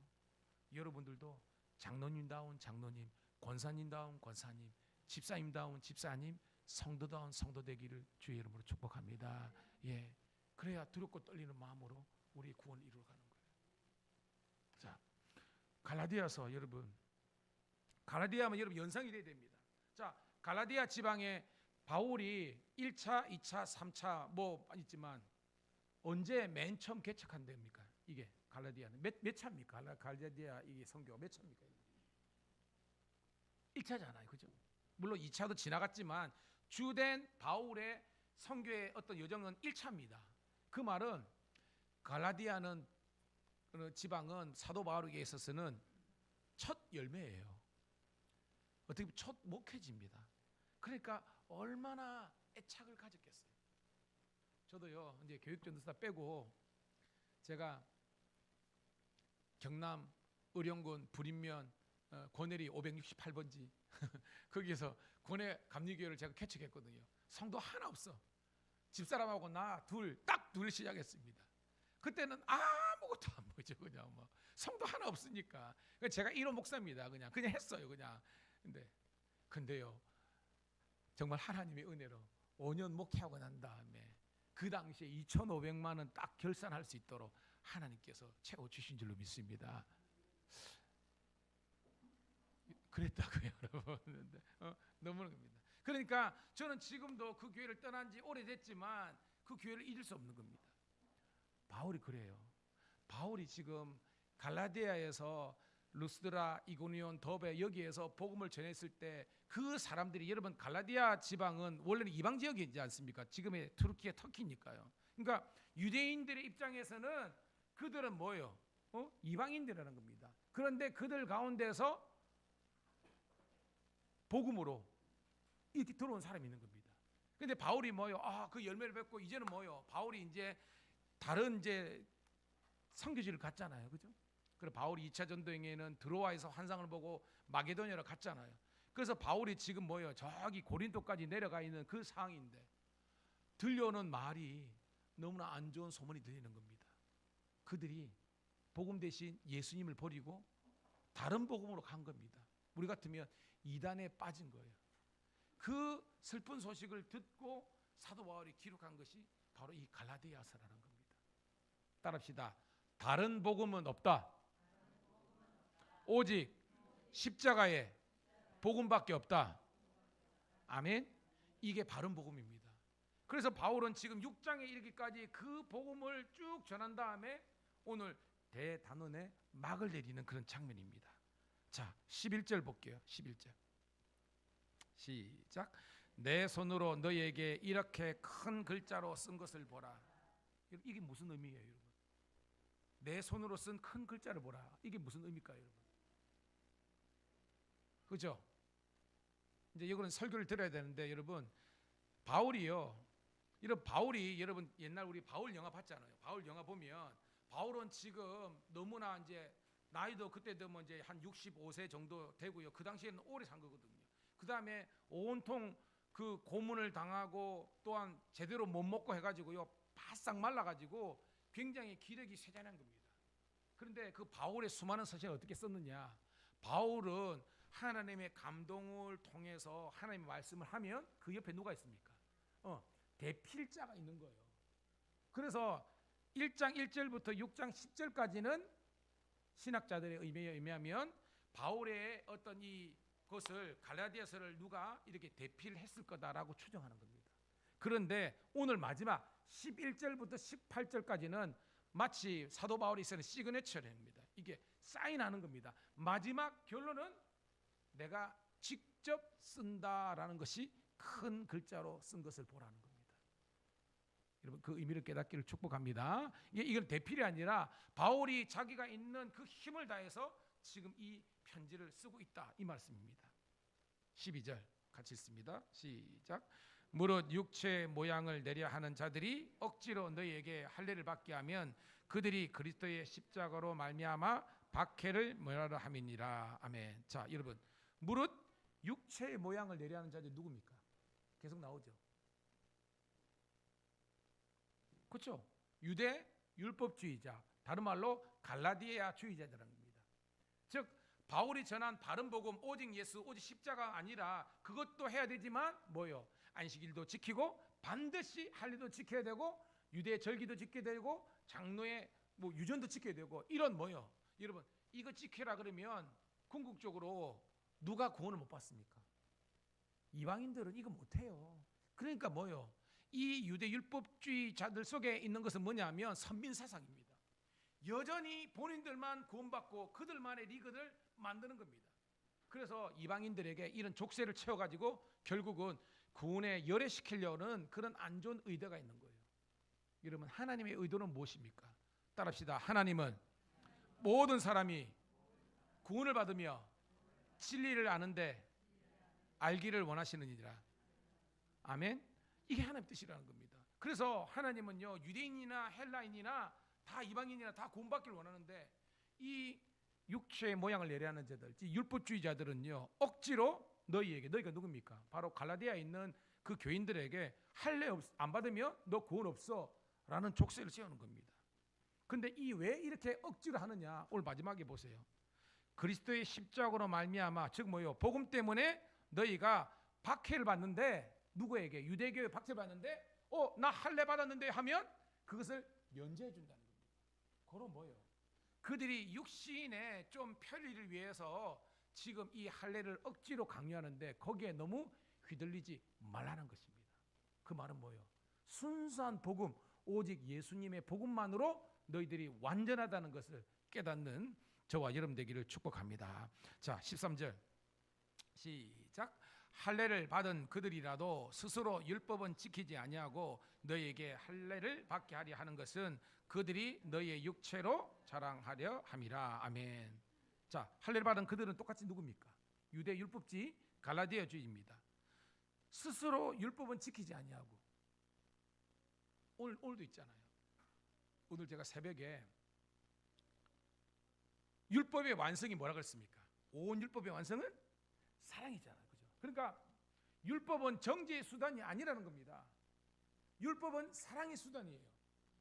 여러분들도 장로님다운 장로님, 권사님다운 권사님, 집사님다운 집사님, 성도다운 성도 되기를 주의 이름으로 축복합니다. 예, 그래야 두렵고 떨리는 마음으로 우리의 구원을 이루어가는 거예요. 자, 갈라디아서 여러분, 갈라디아면 여러분 연상이 돼야 됩니다. 자, 갈라디아 지방에 바울이 1차, 2차, 3차 뭐 있지만 언제 맨 처음 개척한 데입니까? 이게 갈라디아는 몇 차입니까? 갈라디아 이게 성교가 몇 차입니까? 1차잖아요. 그죠? 물론 2차도 지나갔지만 주된 바울의 성교의 어떤 여정은 1차입니다. 그 말은 갈라디아는 지방은 사도 바울에게 있어서는 첫 열매예요. 어떻게 보면 첫 목회지입니다. 그러니까 얼마나 애착을 가졌겠어요. 저도요, 이제 교육전도사 빼고 제가 경남 의령군 부림면 권해리 568번지 거기에서 권해 감리교회를 제가 개척했거든요. 성도 하나 없어. 집사람하고 나 딱 둘 시작했습니다. 그때는 아무것도 안 보이죠. 그냥 뭐 성도 하나 없으니까. 제가 1호 목사입니다. 그냥 했어요. 그냥. 근데요, 정말 하나님의 은혜로 5년 목회하고 난 다음에 그 당시에 2,500만 원 딱 결산할 수 있도록 하나님께서 채워주신 줄로 믿습니다. 그랬다고요, 여러분. 너무는 겁니다. 그러니까 저는 지금도 그 교회를 떠난 지 오래됐지만 그 교회를 잊을 수 없는 겁니다. 바울이 그래요. 바울이 지금 갈라디아에서 루스드라, 이고니온, 더베 여기에서 복음을 전했을 때 그 사람들이, 여러분 갈라디아 지방은 원래는 이방 지역이지 않습니까? 지금의 투르키의 터키니까요. 그러니까 유대인들의 입장에서는 그들은 뭐예요? 이방인들이라는 겁니다. 그런데 그들 가운데서 복음으로 이렇게 들어온 사람이 있는 겁니다. 근데 바울이 뭐요? 그 열매를 맺고 이제는 뭐요? 바울이 이제 다른 이제 선교지를 갔잖아요. 그죠? 그리고 바울이 2차 전도행에는 드로아에서 환상을 보고 마게도냐로 갔잖아요. 그래서 바울이 지금 뭐요? 저기 고린도까지 내려가 있는 그 상황인데 들려오는 말이 너무나 안 좋은 소문이 들리는 겁니다. 그들이 복음 대신 예수님을 버리고 다른 복음으로 간 겁니다. 우리 같으면 이단에 빠진 거예요. 그 슬픈 소식을 듣고 사도 바울이 기록한 것이 바로 이 갈라디아서라는 겁니다. 따라합시다. 다른 복음은 없다. 오직 십자가의 복음밖에 없다. 아멘. 이게 바른 복음입니다. 그래서 바울은 지금 6장에 이르기까지 그 복음을 쭉 전한 다음에 오늘 대단원의 막을 내리는 그런 장면입니다. 자, 11절 볼게요. 11절. 시작. 내 손으로 너에게 이렇게 큰 글자로 쓴 것을 보라. 이게 무슨 의미예요, 여러분? 내 손으로 쓴 큰 글자를 보라. 이게 무슨 의미일까요, 여러분? 그죠? 이제 이거는 설교를 들어야 되는데, 여러분 바울이요. 여러분 옛날 우리 바울 영화 봤잖아요. 바울 영화 보면 바울은 지금 너무나 이제 나이도 그때 되면 이제 한 65세 정도 되고요. 그 당시에는 오래 산 거거든요. 그 다음에 온통 그 고문을 당하고 또한 제대로 못 먹고 해가지고요. 바싹 말라가지고 굉장히 기력이 쇠잔한 겁니다. 그런데 그 바울의 수많은 서신을 어떻게 썼느냐? 바울은 하나님의 감동을 통해서 하나님의 말씀을 하면 그 옆에 누가 있습니까? 대필자가 있는 거예요. 그래서 1장 1절부터 6장 10절까지는 신학자들의 의미에 의하면 바울의 어떤 이 것을 갈라디아서를 누가 이렇게 대필을 했을 거다라고 추정하는 겁니다. 그런데 오늘 마지막 11절부터 18절까지는 마치 사도 바울이 쓰는 시그네처입니다. 이게 사인하는 겁니다. 마지막 결론은 내가 직접 쓴다라는 것이 큰 글자로 쓴 것을 보라는 겁니다. 여러분 그 의미를 깨닫기를 축복합니다. 이건 대필이 아니라 바울이 자기가 있는 그 힘을 다해서 지금 이 편지를 쓰고 있다 이 말씀입니다. 12절 같이 읽습니다. 시작. 무릇 육체의 모양을 내려 하는 자들이 억지로 너희에게 할례를 받게 하면 그들이 그리스도의 십자가로 말미암아 박해를 면하려 함이니라. 아멘. 자, 여러분 무릇 육체의 모양을 내려 하는 자들이 누굽니까? 계속 나오죠. 그렇죠? 유대 율법주의자, 다른 말로 갈라디아주의자들은 겁니다. 즉 바울이 전한 바른 복음, 오직 예수, 오직 십자가 아니라 그것도 해야 되지만 뭐요? 안식일도 지키고 반드시 할례도 지켜야 되고 유대 절기도 지켜야 되고 장로의 뭐 유전도 지켜야 되고 이런 뭐요? 여러분 이거 지켜라 그러면 궁극적으로 누가 구원을 못 받습니까? 이방인들은 이거 못해요. 그러니까 뭐요? 이 유대 율법주의자들 속에 있는 것은 뭐냐면 선민사상입니다. 여전히 본인들만 구원받고 그들만의 리그를 만드는 겁니다. 그래서 이방인들에게 이런 족쇄를 채워가지고 결국은 구원에 열애시키려는 그런 안 좋은 의도가 있는 거예요. 여러분 하나님의 의도는 무엇입니까? 따라합시다. 하나님은 모든 사람이 구원을 받으며 진리를 아는데 알기를 원하시느니라. 아멘. 이게 하나님의 뜻이라는 겁니다. 그래서 하나님은요 유대인이나 헬라인이나 다 이방인이나 다 구원받기를 원하는데 이 육체의 모양을 내려하는 자들, 율법주의자들은요 억지로 너희가 누굽니까? 바로 갈라디아에 있는 그 교인들에게 할례 안 받으면 너 구원 없어 라는 족쇄를 세우는 겁니다. 근데 이 왜 이렇게 억지로 하느냐? 오늘 마지막에 보세요. 그리스도의 십자가로 말미암아 즉 뭐요? 복음 때문에 너희가 박해를 받는데 누구에게? 유대교에 박해를 받는데 나 할례 받았는데 하면 그것을 면제해 준다는 겁니다. 그럼 뭐요? 그들이 육신의 좀 편리를 위해서 지금 이 할례를 억지로 강요하는데 거기에 너무 휘둘리지 말라는 것입니다. 그 말은 뭐예요? 순수한 복음, 오직 예수님의 복음만으로 너희들이 완전하다는 것을 깨닫는 저와 여러분 되기를 축복합니다. 자, 13절 시작. 할례를 받은 그들이라도 스스로 율법은 지키지 아니하고 너희에게 할례를 받게 하려 하는 것은 그들이 너희의 육체로 자랑하려 함이라. 아멘. 자, 할례를 받은 그들은 똑같이 누굽니까? 유대 율법지 갈라디아주의입니다. 스스로 율법은 지키지 아니하고, 오늘도 있잖아요. 오늘 제가 새벽에 율법의 완성이 뭐라 그랬습니까? 온 율법의 완성은 사랑이잖아요. 그죠? 그러니까 율법은 정죄의 수단이 아니라는 겁니다. 율법은 사랑의 수단이에요.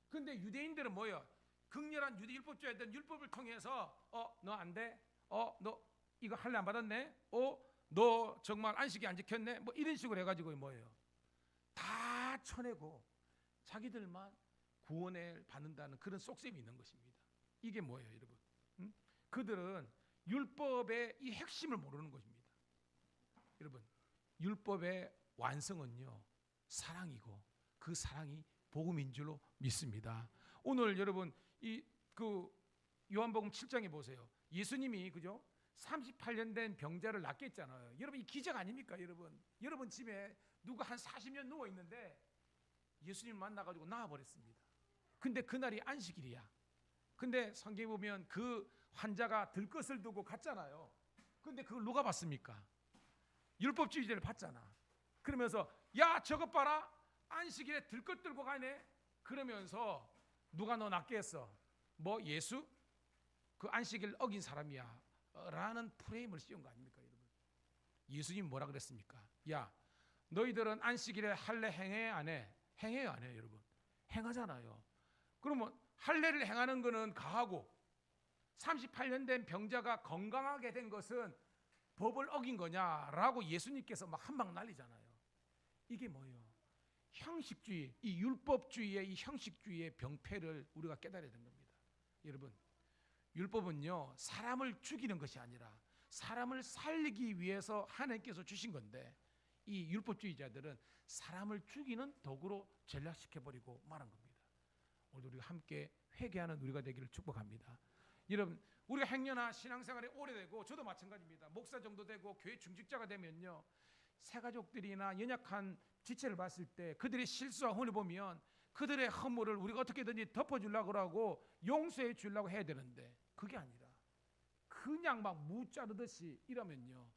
근데 유대인들은 뭐예요? 극렬한 유대 율법주의자들은 율법을 통해서 너 안 돼? 너 이거 할례 안 받았네? 너 정말 안식이 안 지켰네? 뭐 이런 식으로 해가지고 뭐예요? 다 쳐내고 자기들만 구원을 받는다는 그런 속셈이 있는 것입니다. 이게 뭐예요, 여러분? 그들은 율법의 이 핵심을 모르는 것입니다. 여러분, 율법의 완성은요 사랑이고 그 사랑이 복음인 줄로 믿습니다. 오늘 여러분 그 요한복음 7장에 보세요. 예수님이 그죠? 38년 된 병자를 낫게 했잖아요. 여러분 이 기적 아닙니까, 여러분? 여러분 집에 누가 한 40년 누워 있는데 예수님 만나가지고 나아버렸습니다. 근데 그날이 안식일이야. 근데 성경에 보면 그 환자가 들것을 두고 갔잖아요. 근데 그걸 누가 봤습니까? 율법주의자를 봤잖아. 그러면서 야 저것 봐라, 안식일에 들것 들고 가네. 그러면서 누가 너 낫게 했어? 뭐 예수? 그 안식일 어긴 사람이야 라는 프레임을 씌운 거 아닙니까, 여러분? 예수님 뭐라 그랬습니까? 야 너희들은 안식일에 할례 행해 안 해? 행해요 안 해요, 여러분? 행하잖아요. 그러면 할례를 행하는 거는 가하고 38년 된 병자가 건강하게 된 것은 법을 어긴 거냐라고 예수님께서 막 한 방 날리잖아요. 이게 뭐예요? 형식주의, 이 율법주의의 이 형식주의의 병폐를 우리가 깨달아야 되는 겁니다. 여러분, 율법은요 사람을 죽이는 것이 아니라 사람을 살리기 위해서 하나님께서 주신 건데, 이 율법주의자들은 사람을 죽이는 도구로 전락시켜버리고 말한 겁니다. 오늘 우리가 함께 회개하는 우리가 되기를 축복합니다. 여러분, 우리가 행여나 신앙생활이 오래되고, 저도 마찬가지입니다. 목사 정도 되고 교회 중직자가 되면요 새가족들이나 연약한 지체를 봤을 때 그들의 실수와 혼을 보면 그들의 허물을 우리가 어떻게든지 덮어주려고 하고 용서해 주려고 해야 되는데, 그게 아니라 그냥 막 무자르듯이 이러면요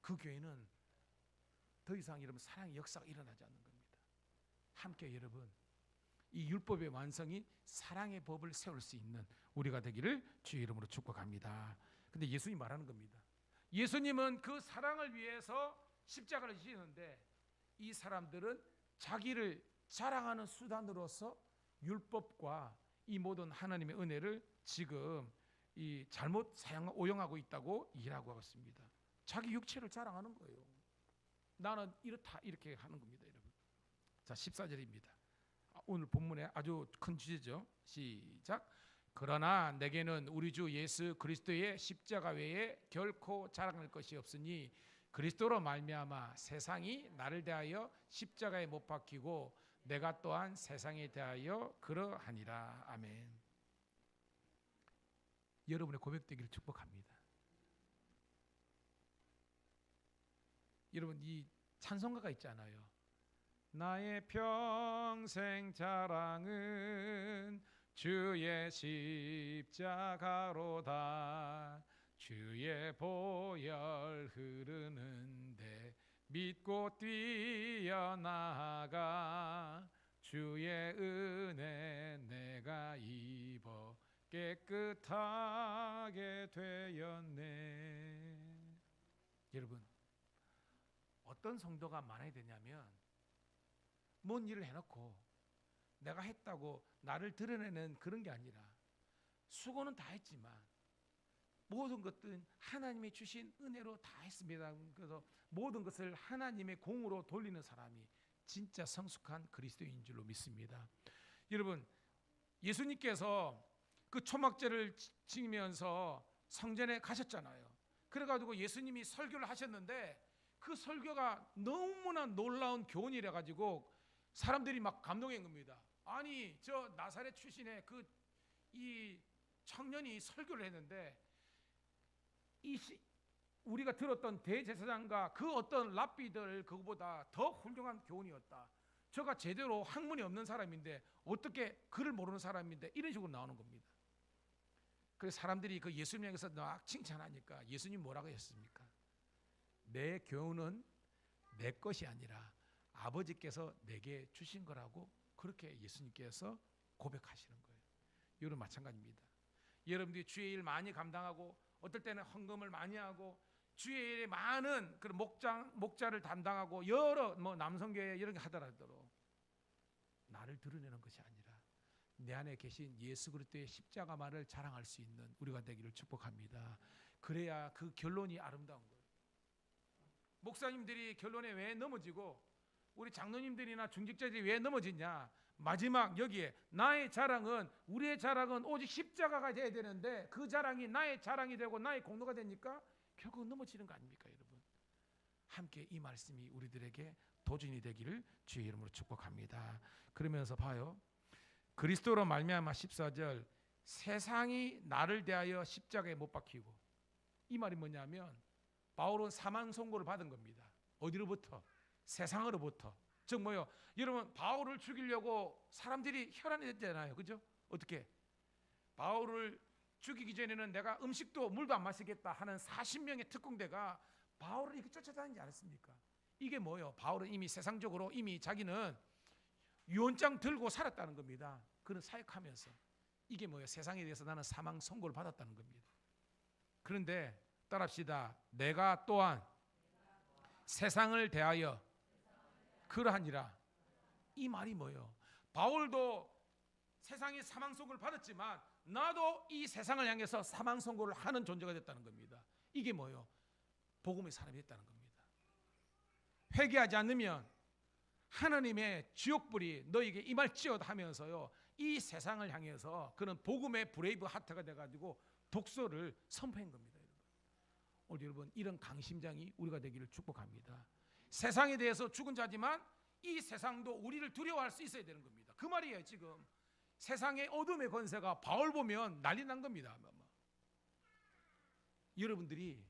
그 교회는 더 이상 여러분 사랑의 역사가 일어나지 않는 겁니다. 함께 여러분 이 율법의 완성이 사랑의 법을 세울 수 있는 우리가 되기를 주의 이름으로 축복합니다. 근데 예수님 말하는 겁니다. 예수님은 그 사랑을 위해서 십자가를 지시는데 이 사람들은 자기를 자랑하는 수단으로서 율법과 이 모든 하나님의 은혜를 지금 이 잘못 오용하고 있다고 이해하고 있습니다. 자기 육체를 자랑하는 거예요. 나는 이렇다 이렇게 하는 겁니다, 여러분. 자, 14절입니다. 오늘 본문의 아주 큰 주제죠. 시작. 그러나 내게는 우리 주 예수 그리스도의 십자가 외에 결코 자랑할 것이 없으니 그리스도로 말미암아 세상이 나를 대하여 십자가에 못 박히고 내가 또한 세상에 대하여 그러하니라. 아멘. 여러분의 고백되기를 축복합니다. 여러분 이 찬송가가 있잖아요. 나의 평생 자랑은 주의 십자가로다. 주의 보혈 흐르는데 믿고 뛰어나가. 주의 은혜 내가 입어 깨끗하게 되었네. 여러분 어떤 성도가 많아야 되냐면, 뭔 일을 해놓고 내가 했다고 나를 드러내는 그런 게 아니라 수고는 다 했지만 모든 것들은 하나님이 주신 은혜로 다 했습니다. 그래서 모든 것을 하나님의 공으로 돌리는 사람이 진짜 성숙한 그리스도인 줄로 믿습니다. 여러분 예수님께서 그 초막절을 지키면서 성전에 가셨잖아요. 그래가지고 예수님이 설교를 하셨는데 그 설교가 너무나 놀라운 교훈이라 가지고 사람들이 막 감동한 겁니다. 아니 저 나사렛 출신의 이 청년이 설교를 했는데 우리가 들었던 대제사장과 그 어떤 랍비들 그거보다 더 훌륭한 교훈이었다. 저가 제대로 학문이 없는 사람인데 어떻게 글을 모르는 사람인데 이런 식으로 나오는 겁니다. 그래서 사람들이 그 예수님에게서 막 칭찬하니까 예수님 뭐라고 했습니까? 내 교훈은 내 것이 아니라 아버지께서 내게 주신 거라고 그렇게 예수님께서 고백하시는 거예요. 여러분 마찬가지입니다. 여러분들이 주의 일 많이 감당하고 어떨 때는 헌금을 많이 하고 주의 일에 많은 그런 목자를 담당하고 여러 남성교회 이런 게 하더라도 나를 드러내는 것이 아니라 내 안에 계신 예수 그리스도의 십자가만을 자랑할 수 있는 우리가 되기를 축복합니다. 그래야 그 결론이 아름다운 거예요. 목사님들이 결론에 왜 넘어지고 우리 장로님들이나 중직자들이 왜 넘어지냐? 마지막 여기에 나의 자랑은 우리의 자랑은 오직 십자가가 돼야 되는데 그 자랑이 나의 자랑이 되고 나의 공로가 되니까 결국 넘어지는 거 아닙니까, 여러분? 함께 이 말씀이 우리들에게 도전이 되기를 주의 이름으로 축복합니다. 그러면서 봐요. 그리스도로 말미암아 14절 세상이 나를 대하여 십자가에 못 박히고 이 말이 뭐냐면 바울은 사망 선고를 받은 겁니다. 어디로부터? 세상으로부터. 즉 뭐요? 여러분 바울을 죽이려고 사람들이 혈안이 됐잖아요. 그죠? 어떻게? 바울을 죽이기 전에는 내가 음식도 물도 안 마시겠다 하는 40명의 특공대가 바울을 이렇게 쫓아다니지 않았습니까? 이게 뭐예요? 바울은 이미 세상적으로 이미 자기는 유언장 들고 살았다는 겁니다. 그는 사역하면서 이게 뭐예요? 세상에 대해서 나는 사망 선고를 받았다는 겁니다. 그런데 따라합시다. 내가 또한 세상을 대하여 그러하니라. 이 말이 뭐예요? 바울도 세상의 사망 선고를 받았지만 나도 이 세상을 향해서 사망 선고를 하는 존재가 됐다는 겁니다. 이게 뭐예요? 복음의 사람이 됐다는 겁니다. 회개하지 않으면 하나님의 지옥불이 너에게 임할지어다 하면서요 이 세상을 향해서 그런 복음의 브레이브 하트가 돼가지고 독서를 선포한 겁니다. 오늘 여러분 이런 강심장이 우리가 되기를 축복합니다. 세상에 대해서 죽은 자지만 이 세상도 우리를 두려워할 수 있어야 되는 겁니다. 그 말이에요. 지금 세상의 어둠의 권세가 바울 보면 난리 난 겁니다. 여러분들이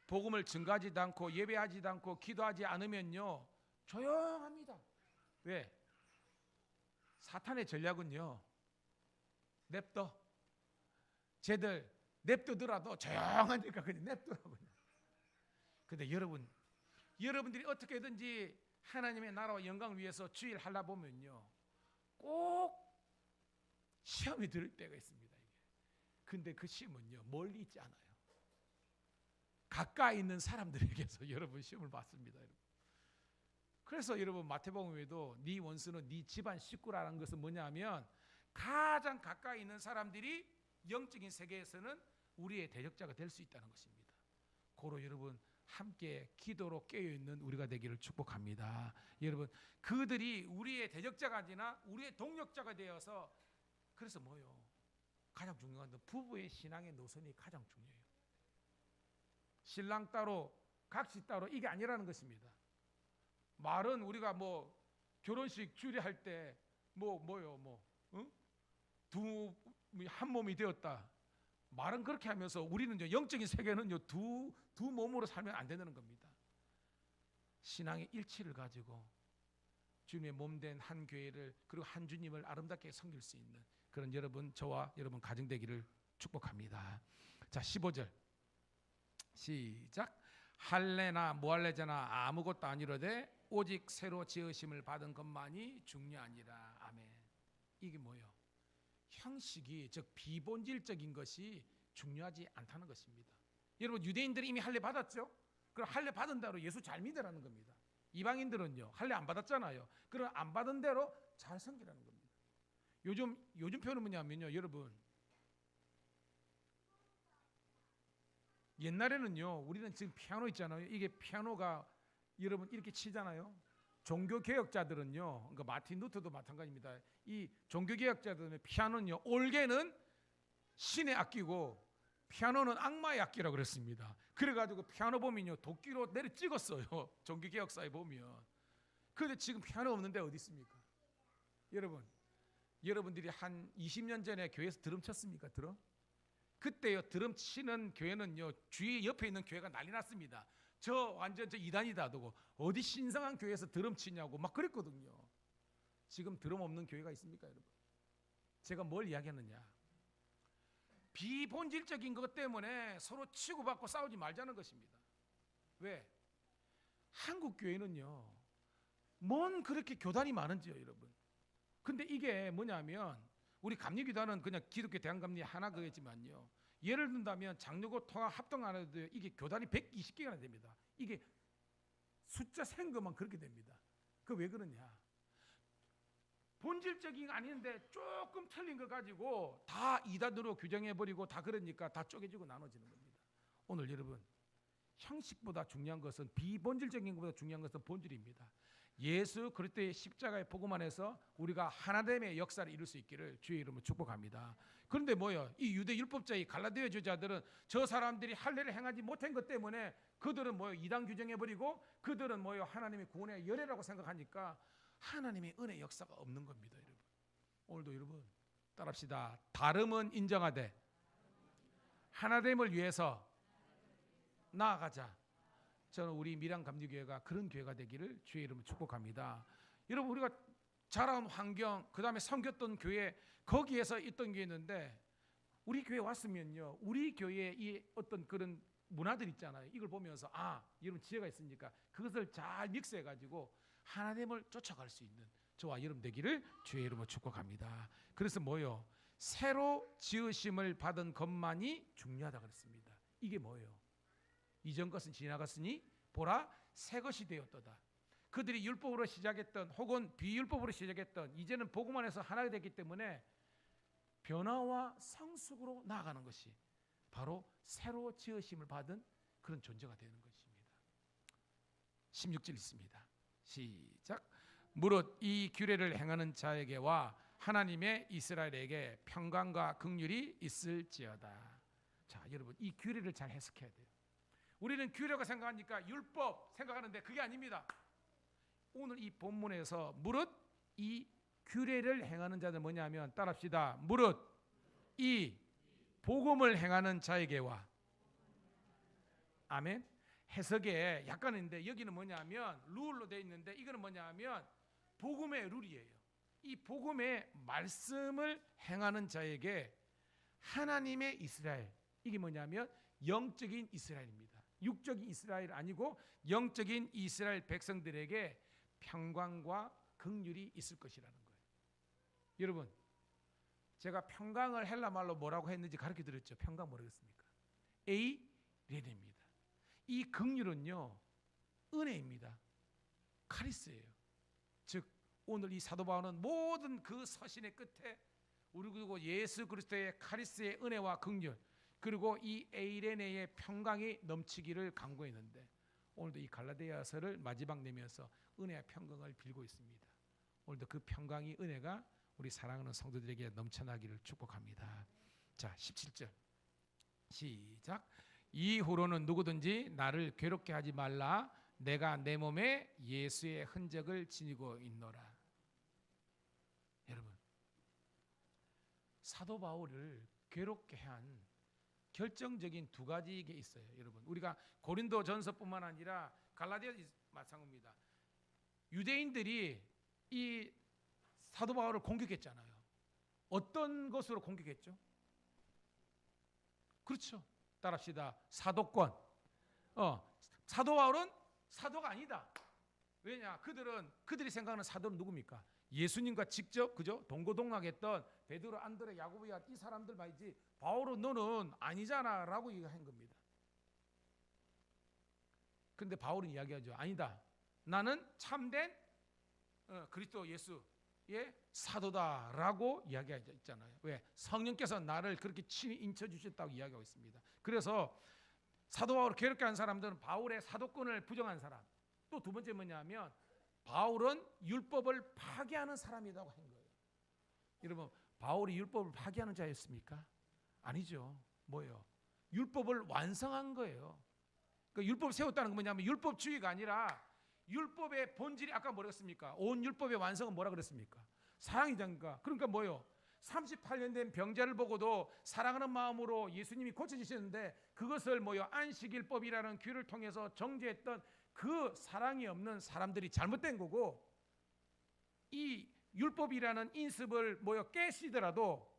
복음을 증거하지도 않고 예배하지도 않고 기도하지 않으면요 조용합니다. 왜? 사탄의 전략은요 냅둬. 쟤들 냅두더라도 조용하니까 그냥 냅두라고요. 근데 여러분들이 어떻게든지 하나님의 나라와 영광을 위해서 주의를 하려 보면요 꼭 시험이 들 때가 있습니다. 이게. 근데 그 시험은요 멀리 있지 않아요. 가까이 있는 사람들에게서 여러분 시험을 받습니다. 여러분. 그래서 여러분 마태복음에도 네 원수는 네 집안 식구라는 것은 뭐냐면 가장 가까이 있는 사람들이 영적인 세계에서는 우리의 대적자가 될 수 있다는 것입니다. 고로 여러분 함께 기도로 깨어있는 우리가 되기를 축복합니다. 여러분 그들이 우리의 대적자가 아니라 우리의 동력자가 되어서 그래서 뭐요? 가장 중요한 건 부부의 신앙의 노선이 가장 중요해요. 신랑 따로 각시 따로 이게 아니라는 것입니다. 말은 우리가 뭐 결혼식 주례할 때 한 몸이 되었다. 말은 그렇게 하면서 우리는 영적인 세계는요 두 몸으로 살면 안 되는 겁니다. 신앙의 일치를 가지고 주님의 몸된 한 교회를 그리고 한 주님을 아름답게 섬길 수 있는 그런 여러분 저와 여러분 가정 되기를 축복합니다. 자 15절 시작. 할례나 무할례자나 아무것도 아니로되 오직 새로 지으심을 받은 것만이 중요하니라. 아멘. 이게 뭐예요? 형식이 즉 비본질적인 것이 중요하지 않다는 것입니다. 여러분 요유대인들이 이미 할례 받았죠? 그럼 할례 받은 대로 예수 잘 믿으라는 겁니다. 이방인들은요 할례 안 받았잖아요. 그럼 안 받은 대로 잘 섬기라는 겁니다. 요즘 표현은 뭐냐면요 여러분 옛날에는요 우리는 지금 피아노 있잖아요. 이게 피아노가 여러분 이렇게 치잖아요. 종교개혁자들은요 그러니까 마틴 루터도 마찬가지입니다. 이 종교개혁자들은 피아노는요 올게는 신의 악기고 피아노는 악마의 악기라고 그랬습니다. 그래가지고 피아노 보면요 도끼로 내려 찍었어요. 종교개혁사에 보면. 그런데 지금 피아노 없는데 어디 있습니까? 여러분들이 한 20년 전에 교회에서 드럼 쳤습니까? 드럼? 그때요 드럼 치는 교회는요 주위 옆에 있는 교회가 난리 났습니다. 완전 이단이다 두고 어디 신성한 교회에서 드럼 치냐고 막 그랬거든요. 지금 드럼 없는 교회가 있습니까, 여러분? 제가 뭘 이야기하느냐? 비본질적인 것 때문에 서로 치고받고 싸우지 말자는 것입니다. 왜? 한국 교회는요 뭔 그렇게 교단이 많은지요, 여러분. 근데 이게 뭐냐면 우리 감리교단은 그냥 기독교 대한감리 하나 그겠지만요. 예를 든다면 장로교 통합 합동 안 해도 이게 교단이 120개가 됩니다. 이게 숫자 센 것만 그렇게 됩니다. 그 왜 그러냐? 본질적인 거 아닌데 조금 틀린 거 가지고 다 이단으로 규정해버리고 다 그러니까 다 쪼개지고 나눠지는 겁니다. 오늘 여러분 형식보다 중요한 것은 비본질적인 것보다 중요한 것은 본질입니다. 예수 그리스도의 십자가의 복음 안에서 우리가 하나됨의 역사를 이룰 수 있기를 주의 이름으로 축복합니다. 그런데 뭐요? 이 유대 율법자의 갈라디아 주자들은 저 사람들이 할례를 행하지 못한 것 때문에 그들은 뭐요? 이단 규정해버리고 그들은 뭐요? 하나님의 구원의 열애라고 생각하니까 하나님의 은혜 역사가 없는 겁니다, 여러분. 오늘도 여러분 따라합시다. 다름은 인정하되 하나됨을 위해서 나아가자. 저는 우리 밀양 감리교회가 그런 교회가 되기를 주의 이름으로 축복합니다. 여러분 우리가 자라온 환경, 그 다음에 섬겼던 교회, 거기에서 있던 게 있는데 우리 교회 왔으면요 우리 교회의 이 어떤 그런 문화들 있잖아요. 이걸 보면서 여러분 지혜가 있으니까 그것을 잘 믹스해가지고 하나님을 쫓아갈 수 있는 저와 여러분 되기를 주의 이름으로 축복합니다. 그래서 뭐요? 새로 지으심을 받은 것만이 중요하다 그랬습니다. 이게 뭐예요? 이전 것은 지나갔으니 보라 새 것이 되었도다. 그들이 율법으로 시작했던 혹은 비율법으로 시작했던 이제는 복음 안에서 하나가 됐기 때문에 변화와 성숙으로 나아가는 것이 바로 새로 지으심을 받은 그런 존재가 되는 것입니다. 16절 있습니다. 시작. 무릇 이 규례를 행하는 자에게와 하나님의 이스라엘에게 평강과 긍휼이 있을지어다. 자, 여러분 이 규례를 잘 해석해야 돼요. 우리는 규례가 생각하니까 율법 생각하는데 그게 아닙니다. 오늘 이 본문에서 무릇 이 규례를 행하는 자들 뭐냐면 따라합시다. 무릇 이 복음을 행하는 자에게와 아멘. 해석에 약간 있는데 여기는 뭐냐면 룰로 되어 있는데 이거는 뭐냐면 복음의 룰이에요. 이 복음의 말씀을 행하는 자에게 하나님의 이스라엘, 이게 뭐냐면 영적인 이스라엘입니다. 육적인 이스라엘 아니고 영적인 이스라엘 백성들에게 평강과 긍휼이 있을 것이라는 거예요. 여러분 제가 평강을 헬라 말로 뭐라고 했는지 가르쳐 드렸죠. 평강 모르겠습니까? 에이레네입니다. 이 긍휼은요 은혜입니다. 카리스예요. 즉 오늘 이 사도 바울은 모든 그 서신의 끝에 우리 그리고 예수 그리스도의 카리스의 은혜와 긍휼 그리고 이 에이레네의 평강이 넘치기를 간구했는데 오늘도 이 갈라디아서를 마지막 내면서 은혜와 평강을 빌고 있습니다. 오늘도 그 평강이 은혜가 우리 사랑하는 성도들에게 넘쳐나기를 축복합니다. 자 17절 시작. 이후로는 누구든지 나를 괴롭게 하지 말라. 내가 내 몸에 예수의 흔적을 지니고 있노라. 여러분 사도 바울을 괴롭게 한 결정적인 두 가지 게 있어요. 여러분 우리가 고린도 전서뿐만 아니라 갈라디아 마찬가지입니다. 유대인들이 이 사도 바울을 공격했잖아요. 어떤 것으로 공격했죠? 그렇죠. 따라합시다. 사도권. 사도 바울은 사도가 아니다. 왜냐? 그들이 생각하는 사도는 누굽니까? 예수님과 직접 그죠? 동고동락했던 베드로, 안드레, 야고보야 이 사람들 말이지. 바울은 너는 아니잖아라고 얘기한 겁니다. 그런데 바울은 이야기하죠. 아니다. 나는 참된 그리스도 예수의 사도다라고 이야기하잖아요. 왜? 성령께서 나를 그렇게 친히 인쳐 주셨다고 이야기하고 있습니다. 그래서 사도 바울을 괴롭게 한 사람들은 바울의 사도권을 부정한 사람. 또 두 번째 뭐냐면 바울은 율법을 파괴하는 사람이라고 한 거예요. 여러분 바울이 율법을 파괴하는 자였습니까? 아니죠. 뭐예요? 율법을 완성한 거예요. 그 율법 세웠다는 건 뭐냐면 율법주의가 아니라 율법의 본질이 아까 뭐라 그랬습니까? 온 율법의 완성은 뭐라 그랬습니까? 사랑이잖습니까? 그러니까 뭐요? 38년 된 병자를 보고도 사랑하는 마음으로 예수님이 고쳐주셨는데 그것을 뭐요? 안식일법이라는 규를 통해서 정죄했던 그 사랑이 없는 사람들이 잘못된 거고, 이 율법이라는 인습을 뭐요? 깨시더라도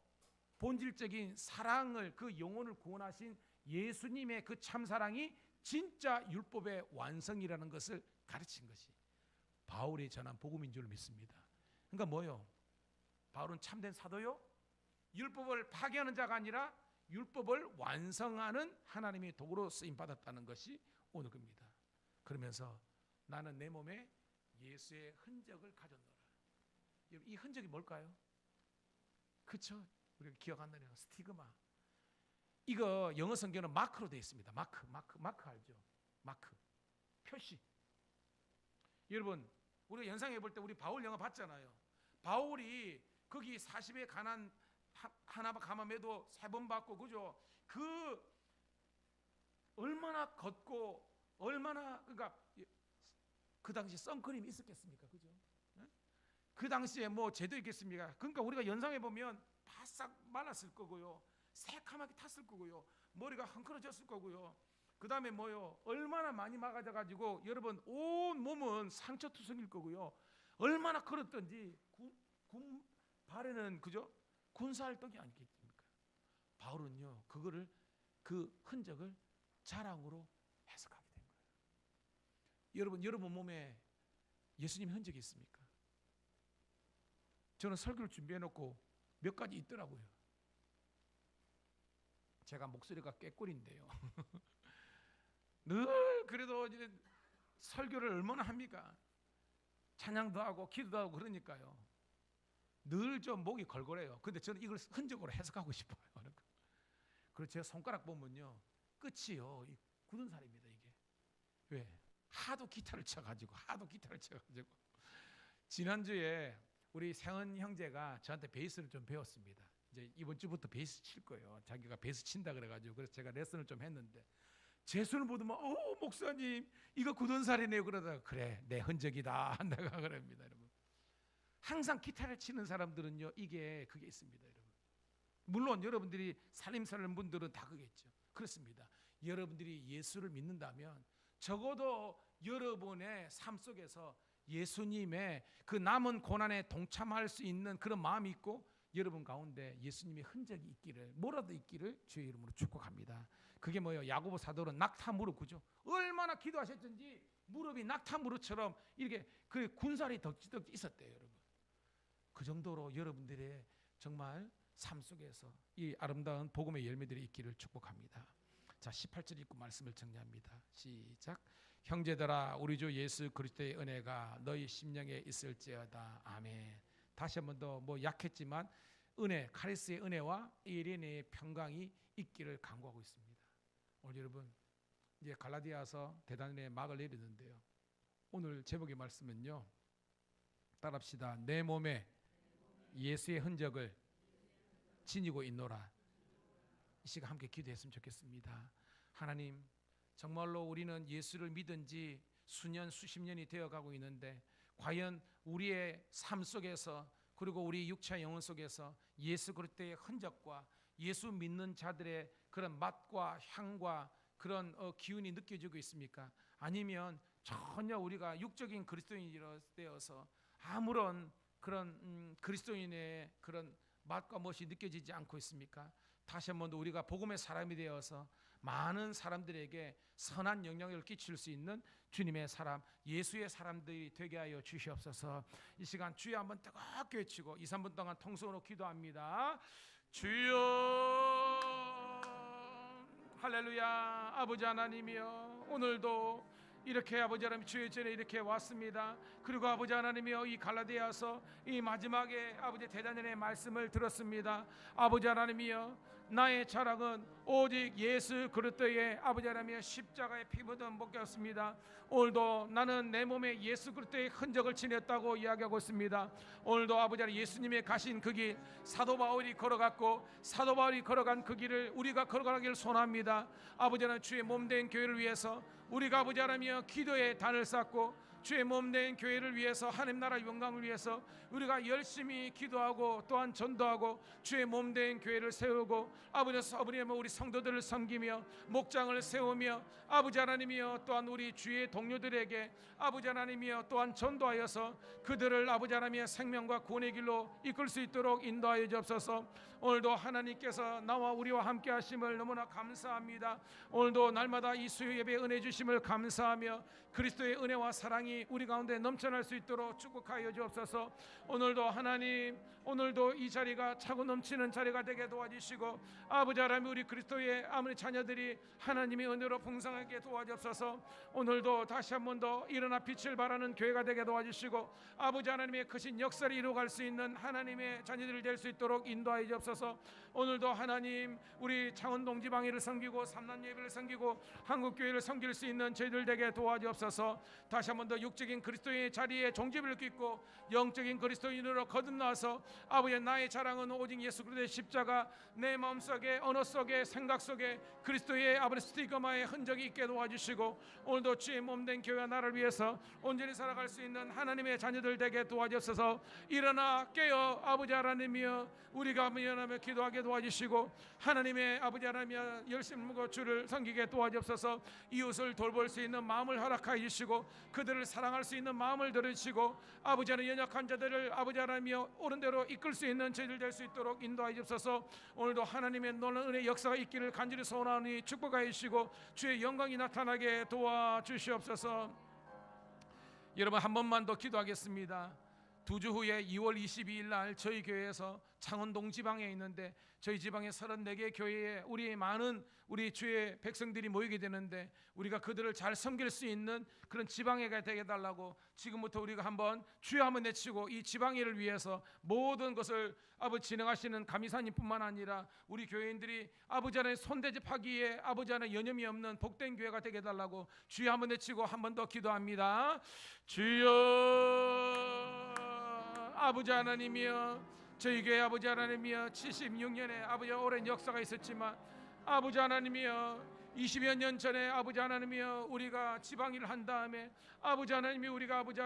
본질적인 사랑을, 그 영혼을 구원하신 예수님의 그 참사랑이 진짜 율법의 완성이라는 것을 가르친 것이 바울이 전한 복음인 줄 믿습니다. 그러니까 뭐요? 바울은 참된 사도요? 율법을 파괴하는 자가 아니라 율법을 완성하는 하나님의 도구로 쓰임 받았다는 것이 오늘 겁니다. 그러면서 나는 내 몸에 예수의 흔적을 가졌노라. 이 흔적이 뭘까요? 그렇죠? 우리가 기억한다는 스티그마. 이거 영어 성경은 마크로 되어 있습니다. 마크 알죠? 마크 표시. 여러분, 우리가 연상해 볼 때 우리 바울 영화 봤잖아요. 바울이 거기 40에 가난 하나 감함에도 3번 받고, 그죠? 그 얼마나 걷고 얼마나, 그러니까 그 당시 선크림이 있었겠습니까? 그죠? 그 당시에 뭐 제도 있겠습니까? 그러니까 우리가 연상해 보면 바싹 말랐을 거고요, 새카맣게 탔을 거고요, 머리가 헝클어졌을 거고요. 그 다음에 뭐요? 얼마나 많이 막아져 가지고 여러분 온 몸은 상처투성일 거고요. 얼마나 걸었던지 군 발에는 그죠? 군사활동이 아니겠습니까? 바울은요 그거를, 그 흔적을 자랑으로 해석하게 된 거예요. 여러분 몸에 예수님 흔적이 있습니까? 저는 설교를 준비해놓고 몇 가지 있더라고요. 제가 목소리가 꾀꼬리인데요. 늘 그래도 이제 설교를 얼마나 합니까? 찬양도 하고 기도도 하고 그러니까요. 늘 좀 목이 걸걸해요. 근데 저는 이걸 흔적으로 해석하고 싶어요. 그리고 제 손가락 보면요, 끝이요, 굳은 살입니다. 이게 왜? 하도 기타를 쳐가지고 지난주에 우리 세은 형제가 저한테 베이스를 좀 배웠습니다. 이제 이번 주부터 베이스 칠 거예요. 자기가 베이스 친다 그래가지고, 그래서 제가 레슨을 좀 했는데 제 손을 보더만 목사님 이거 굳은 살이네요. 그러다가 그래 내 흔적이다 한다고 그럽니다. 여러분, 항상 기타를 치는 사람들은요 그게 있습니다. 여러분, 물론 여러분들이 살림 사는 분들은 다 그겠죠. 그렇습니다. 여러분들이 예수를 믿는다면 적어도 여러분의 삶 속에서 예수님의 그 남은 고난에 동참할 수 있는 그런 마음이 있고, 여러분 가운데 예수님의 흔적이 있기를, 뭐라도 있기를 주의 이름으로 축복합니다. 그게 뭐예요? 야고보 사도는 낙타 무릎, 그죠? 얼마나 기도하셨든지 무릎이 낙타 무릎처럼 이렇게 그 군살이 덕지덕지 있었대요. 여러분, 그 정도로 여러분들의 정말 삶 속에서 이 아름다운 복음의 열매들이 있기를 축복합니다. 자, 18절 읽고 말씀을 정리합니다. 시작. 형제들아, 우리 주 예수 그리스도의 은혜가 너희 심령에 있을지어다. 아멘. 다시 한 번 더, 뭐 약했지만 은혜, 카리스의 은혜와 에레네의 평강이 있기를 간구하고 있습니다. 오늘 여러분 이제 갈라디아서 대단의 막을 내리는데요, 오늘 제목의 말씀은요, 따라합시다. 내 몸에 예수의 흔적을 지니고 있노라. 이 시간 함께 기도했으면 좋겠습니다. 하나님, 정말로 우리는 예수를 믿은 지 수년 수십 년이 되어가고 있는데, 과연 우리의 삶 속에서, 그리고 우리 육체 영혼 속에서 예수 그리스도의 흔적과 예수 믿는 자들의 그런 맛과 향과 그런 기운이 느껴지고 있습니까? 아니면 전혀 우리가 육적인 그리스도인이 되어서 아무런 그런 그리스도인의 그런 맛과 멋이 느껴지지 않고 있습니까? 다시 한번 더 우리가 복음의 사람이 되어서 많은 사람들에게 선한 영향력을 끼칠 수 있는 주님의 사람, 예수의 사람들이 되게 하여 주시옵소서. 이 시간 주여 한번 뜨겁게 외치고 2, 3분 동안 통성으로 기도합니다. 주여, 할렐루야. 아버지 하나님이여, 오늘도 이렇게 아버지 하나님 주의 전에 이렇게 왔습니다. 그리고 아버지 하나님이여, 이 갈라디아서 이 마지막에 아버지 대단의 말씀을 들었습니다. 아버지 하나님이여, 나의 자랑은 오직 예수 그리스도의 아버지 하나님의 십자가의 피 묻은 목이었습니다. 오늘도 나는 내 몸에 예수 그리스도의 흔적을 지녔다고 이야기하고 있습니다. 오늘도 아버지 하나님 예수님의 가신 그 길, 사도 바울이 걸어갔고 사도 바울이 걸어간 그 길을 우리가 걸어가기를 소원합니다. 아버지 하나님 주의 몸된 교회를 위해서 우리가 아버지 하나님이여 기도의 단을 쌓고 주의 몸된 교회를 위해서 하나님 나라 영광을 위해서 우리가 열심히 기도하고 또한 전도하고 주의 몸된 교회를 세우고 아버지 우리 성도들을 섬기며 목장을 세우며 아버지 하나님이여 또한 우리 주의 동료들에게 아버지 하나님이여 또한 전도하여서 그들을 아버지 하나님의 생명과 구원의 길로 이끌 수 있도록 인도하여 주옵소서. 오늘도 하나님께서 나와 우리와 함께 하심을 너무나 감사합니다. 오늘도 날마다 이 수요 예배 은혜 주심을 감사하며 그리스도의 은혜와 사랑이 우리 가운데 넘쳐날 수 있도록 축복하여 주옵소서. 오늘도 하나님, 오늘도 이 자리가 차고 넘치는 자리가 되게 도와주시고 아버지 하나님 우리 그리스도의 아무리 자녀들이 하나님의 은혜로 풍성하게 도와주옵소서. 오늘도 다시 한 번 더 일어나 빛을 발하는 교회가 되게 도와주시고 아버지 하나님의 크신 역사를 이루어갈 수 있는 하나님의 자녀들이 될 수 있도록 인도하여 주옵소서. 오늘도 하나님 우리 창원동 지방회를 섬기고 삼남 예배를 섬기고 한국교회를 섬길 수 있는 저희들 되게 도와주옵소서. 다시 한 번 더 육적인 그리스도의 자리에 종집을 깃고 영적인 그리스도인으로 거듭나서 아버지 나의 자랑은 오직 예수 그리스도의 십자가 내 마음속에 언어 속에 생각 속에 그리스도의 아버지 스티그마의 흔적이 있게 도와주시고 오늘도 주의 몸된 교회와 나를 위해서 온전히 살아갈 수 있는 하나님의 자녀들 되게 도와주셔서 일어나 깨어 아버지 하나님이여 우리가 미안하며 기도하게 도와주시고 하나님의 아버지 하나님이여 열심히 먹어 주를 섬기게 도와주옵소서. 이웃을 돌볼 수 있는 마음을 허락하여 주시고 그들을 사랑할 수 있는 마음을 들으시고 아버지 하나님 연약한 자들을 아버지 하나님이여 옳은 대로 이끌 수 있는 저희들 될 수 있도록 인도하여 주옵소서. 오늘도 하나님의 놀라운 은혜 역사가 있기를 간절히 소원하니 축복하여 주시고 주의 영광이 나타나게 도와주시옵소서. 여러분 한 번만 더 기도하겠습니다. 2주 후에 2월 22일 날 저희 교회에서 창원동 지방에 있는데 저희 지방의 34개 교회에 우리 많은 우리 주의 백성들이 모이게 되는데 우리가 그들을 잘 섬길 수 있는 그런 지방회가 되게 달라고 지금부터 우리가 한번 주여 한번 내치고 이 지방회를 위해서 모든 것을 아버지 진행하시는 감리사님뿐만 아니라 우리 교회인들이 아버지 하나님 손대접하기에 아버지 하나님 여념이 없는 복된 교회가 되게 달라고 주여 한번 내치고 한 번 더 기도합니다. 주여 아버지 하나님이여 저희 교회 아버지 하나님이여 76년에 아버지 오랜 역사가 있었지만 아버지 하나님이여 20여 년 전에 아버지 하나님이여 우리가 지방일을 한 다음에 아버지 하나님이 우리가 아버지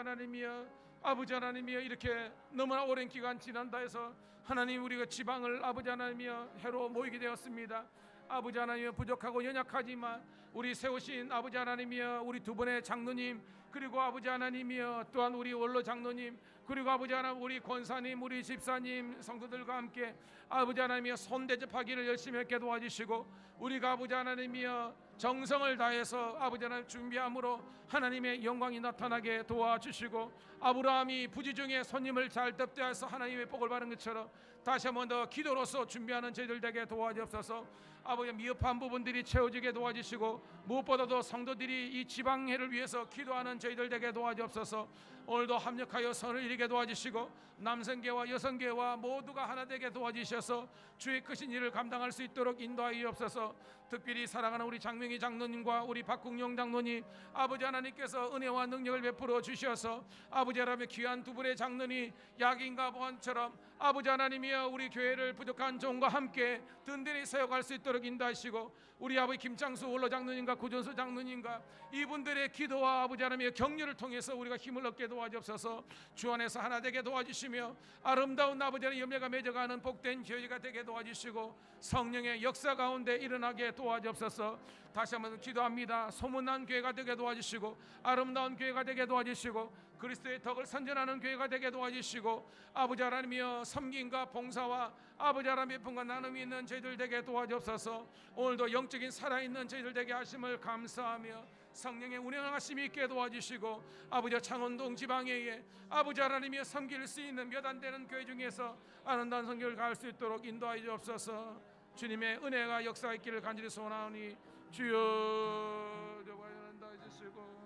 하나님이여 이렇게 너무나 오랜 기간 지난다 해서 하나님 우리가 지방을 아버지 하나님이여 해로 모이게 되었습니다. 아버지 하나님이여 부족하고 연약하지만 우리 세우신 아버지 하나님이여 우리 두 분의 장로님 그리고 아버지 하나님이여 또한 우리 원로 장로님 그리고 아버지 하나님 우리 권사님 우리 집사님 성도들과 함께 아버지 하나님이여 손대접하기를 열심히 했게 도와주시고 우리가 아버지 하나님이여 정성을 다해서 아버지 하나님 준비함으로 하나님의 영광이 나타나게 도와주시고 아브라함이 부지 중에 손님을 잘 접대해서 하나님의 복을 받은 것처럼 다시 한 번 더 기도로서 준비하는 저희들 되게 도와주옵소서. 아버지 미흡한 부분들이 채워지게 도와주시고 무엇보다도 성도들이 이 지방회를 위해서 기도하는 저희들 되게 도와주옵소서. 오늘도 합력하여 선을 이루게 도와주시고 남성계와 여성계와 모두가 하나 되게 도와주셔서 주의 크신 일을 감당할 수 있도록 인도하여 주옵소서. 특별히 사랑하는 우리 장명희 장로님과 우리 박국용 장로님 아버지 하나님께서 은혜와 능력을 베풀어 주셔서 아버지 하나님의 귀한 두 분의 장로님 야긴과 보안처럼 아버지 하나님이여 우리 교회를 부족한 종과 함께 든든히 세워갈 수 있도록 인도하시고 우리 아버지 김창수 원로 장로님과 구전수 장로님과 이분들의 기도와 아버지 하나님의 격려를 통해서 우리가 힘을 얻게 도와주옵소서. 주 안에서 하나 되게 도와주시며 아름다운 아버지 하나님 열매가 맺어가는 복된 교회가 되게 도와주시고 성령의 역사 가운데 일어나게 도와주옵소서. 다시 한번 기도합니다. 소문난 교회가 되게 도와주시고 아름다운 교회가 되게 도와주시고 그리스도의 덕을 선전하는 교회가 되게 도와주시고 아버지 하나님이여 섬김과 봉사와 아버지 하나님의 분과 나눔이 있는 저희들 되게 도와주옵소서. 오늘도 영적인 살아있는 저희들 되게 하심을 감사하며 성령의 운행하심이 있게 도와주시고 아버지 창원동 지방회에 아버지 하나님이여 섬길 수 있는 몇 안 되는 교회 중에서 아름다운 성경을 갈 수 있도록 인도하여 주옵소서. 주님의 은혜가 역사가 있기를 간절히 소원하오니 주여 저와연다 해주시고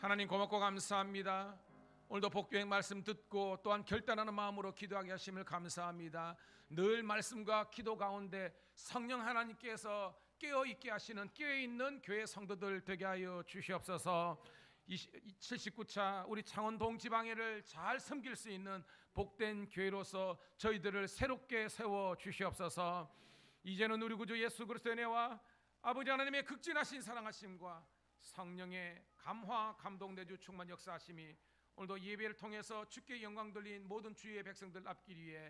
하나님 고맙고 감사합니다. 오늘도 복교의 말씀 듣고 또한 결단하는 마음으로 기도하게 하심을 감사합니다. 늘 말씀과 기도 가운데 성령 하나님께서 깨어있게 하시는 깨어있는 교회 성도들 되게 하여 주시옵소서. 79차 우리 창원동 지방회를 잘 섬길 수 있는 복된 교회로서 저희들을 새롭게 세워 주시옵소서. 이제는 우리 구주 예수 그리스도의 은혜와 아버지 하나님의 극진하신 사랑하심과 성령의 감화 감동 내주 충만 역사하심이 오늘도 예배를 통해서 주께 영광 돌린 모든 주의 백성들 앞길 위에